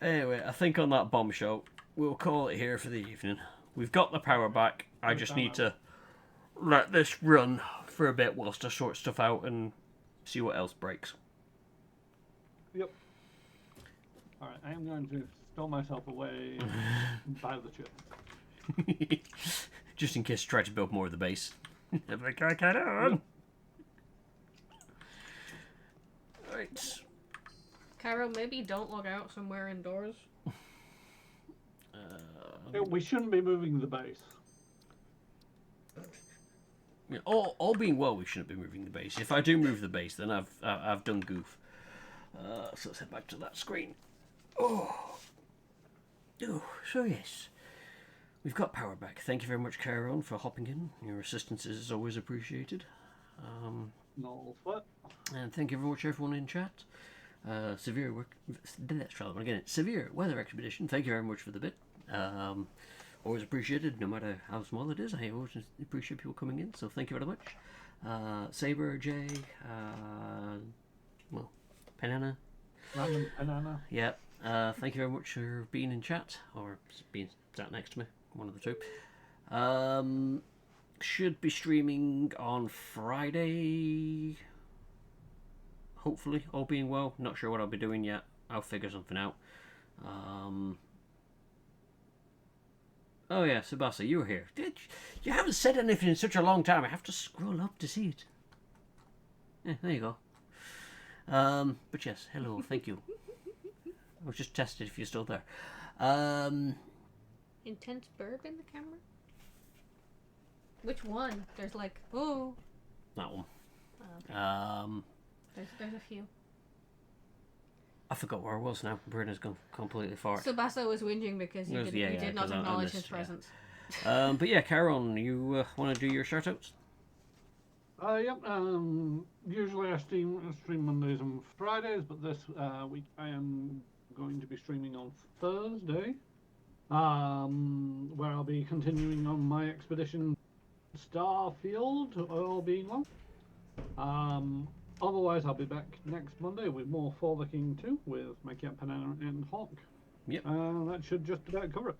Speaker 1: Anyway, I think on that bombshell, we'll call it here for the evening. We've got the power back. I just need to let this run for a bit whilst I sort stuff out and see what else breaks.
Speaker 3: Yep. Alright, I am going to stow myself away by the chips.
Speaker 1: Just in case I try to build more of the base. I'm like, I can't on. Right.
Speaker 2: Cairo, maybe don't look out somewhere indoors.
Speaker 3: We shouldn't be moving the base.
Speaker 1: Yeah, all being well, we shouldn't be moving the base. If I do move the base, then I've done goof. So let's head back to that screen. Oh, so yes, we've got power back. Thank you very much, Chiron, for hopping in. Your assistance is always appreciated.
Speaker 3: No sweat.
Speaker 1: And thank you very much, everyone in chat. Severe weather expedition. Thank you very much for the bit. Always appreciated, no matter how small it is. I always appreciate people coming in, so thank you very much. Saber, Jay, Penana.
Speaker 3: Random banana.
Speaker 1: Yeah. Thank you very much for being in chat, or being sat next to me, one of the two. Should be streaming on Friday. Hopefully, all being well. Not sure what I'll be doing yet. I'll figure something out. Oh yeah, Sebasa, you were here. You haven't said anything in such a long time. I have to scroll up to see it. Yeah, there you go. But yes, hello, thank you. I was just tested if you're still there.
Speaker 2: Intense burp in the camera? Which one? There's like, oh.
Speaker 1: That one.
Speaker 2: Oh, okay. There's a few.
Speaker 1: I forgot where I was now. Bruno's gone completely far.
Speaker 2: Subasa was whinging because you did not acknowledge his presence.
Speaker 1: But yeah, Caron, you want to do your shoutouts?
Speaker 3: Yep. Usually I stream Mondays and Fridays, but this week I am going to be streaming on Thursday, where I'll be continuing on my expedition Starfield, all being well. Otherwise, I'll be back next Monday with more For the King 2 with my Cat Banana and Hawk.
Speaker 1: Yep.
Speaker 3: That should just about cover it.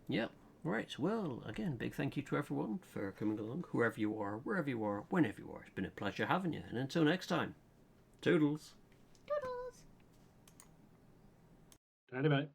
Speaker 1: Yep. Right. Well, again, big thank you to everyone for coming along, whoever you are, wherever you are, whenever you are. It's been a pleasure having you. And until next time, toodles.
Speaker 2: Toodles.
Speaker 3: Tidy bye.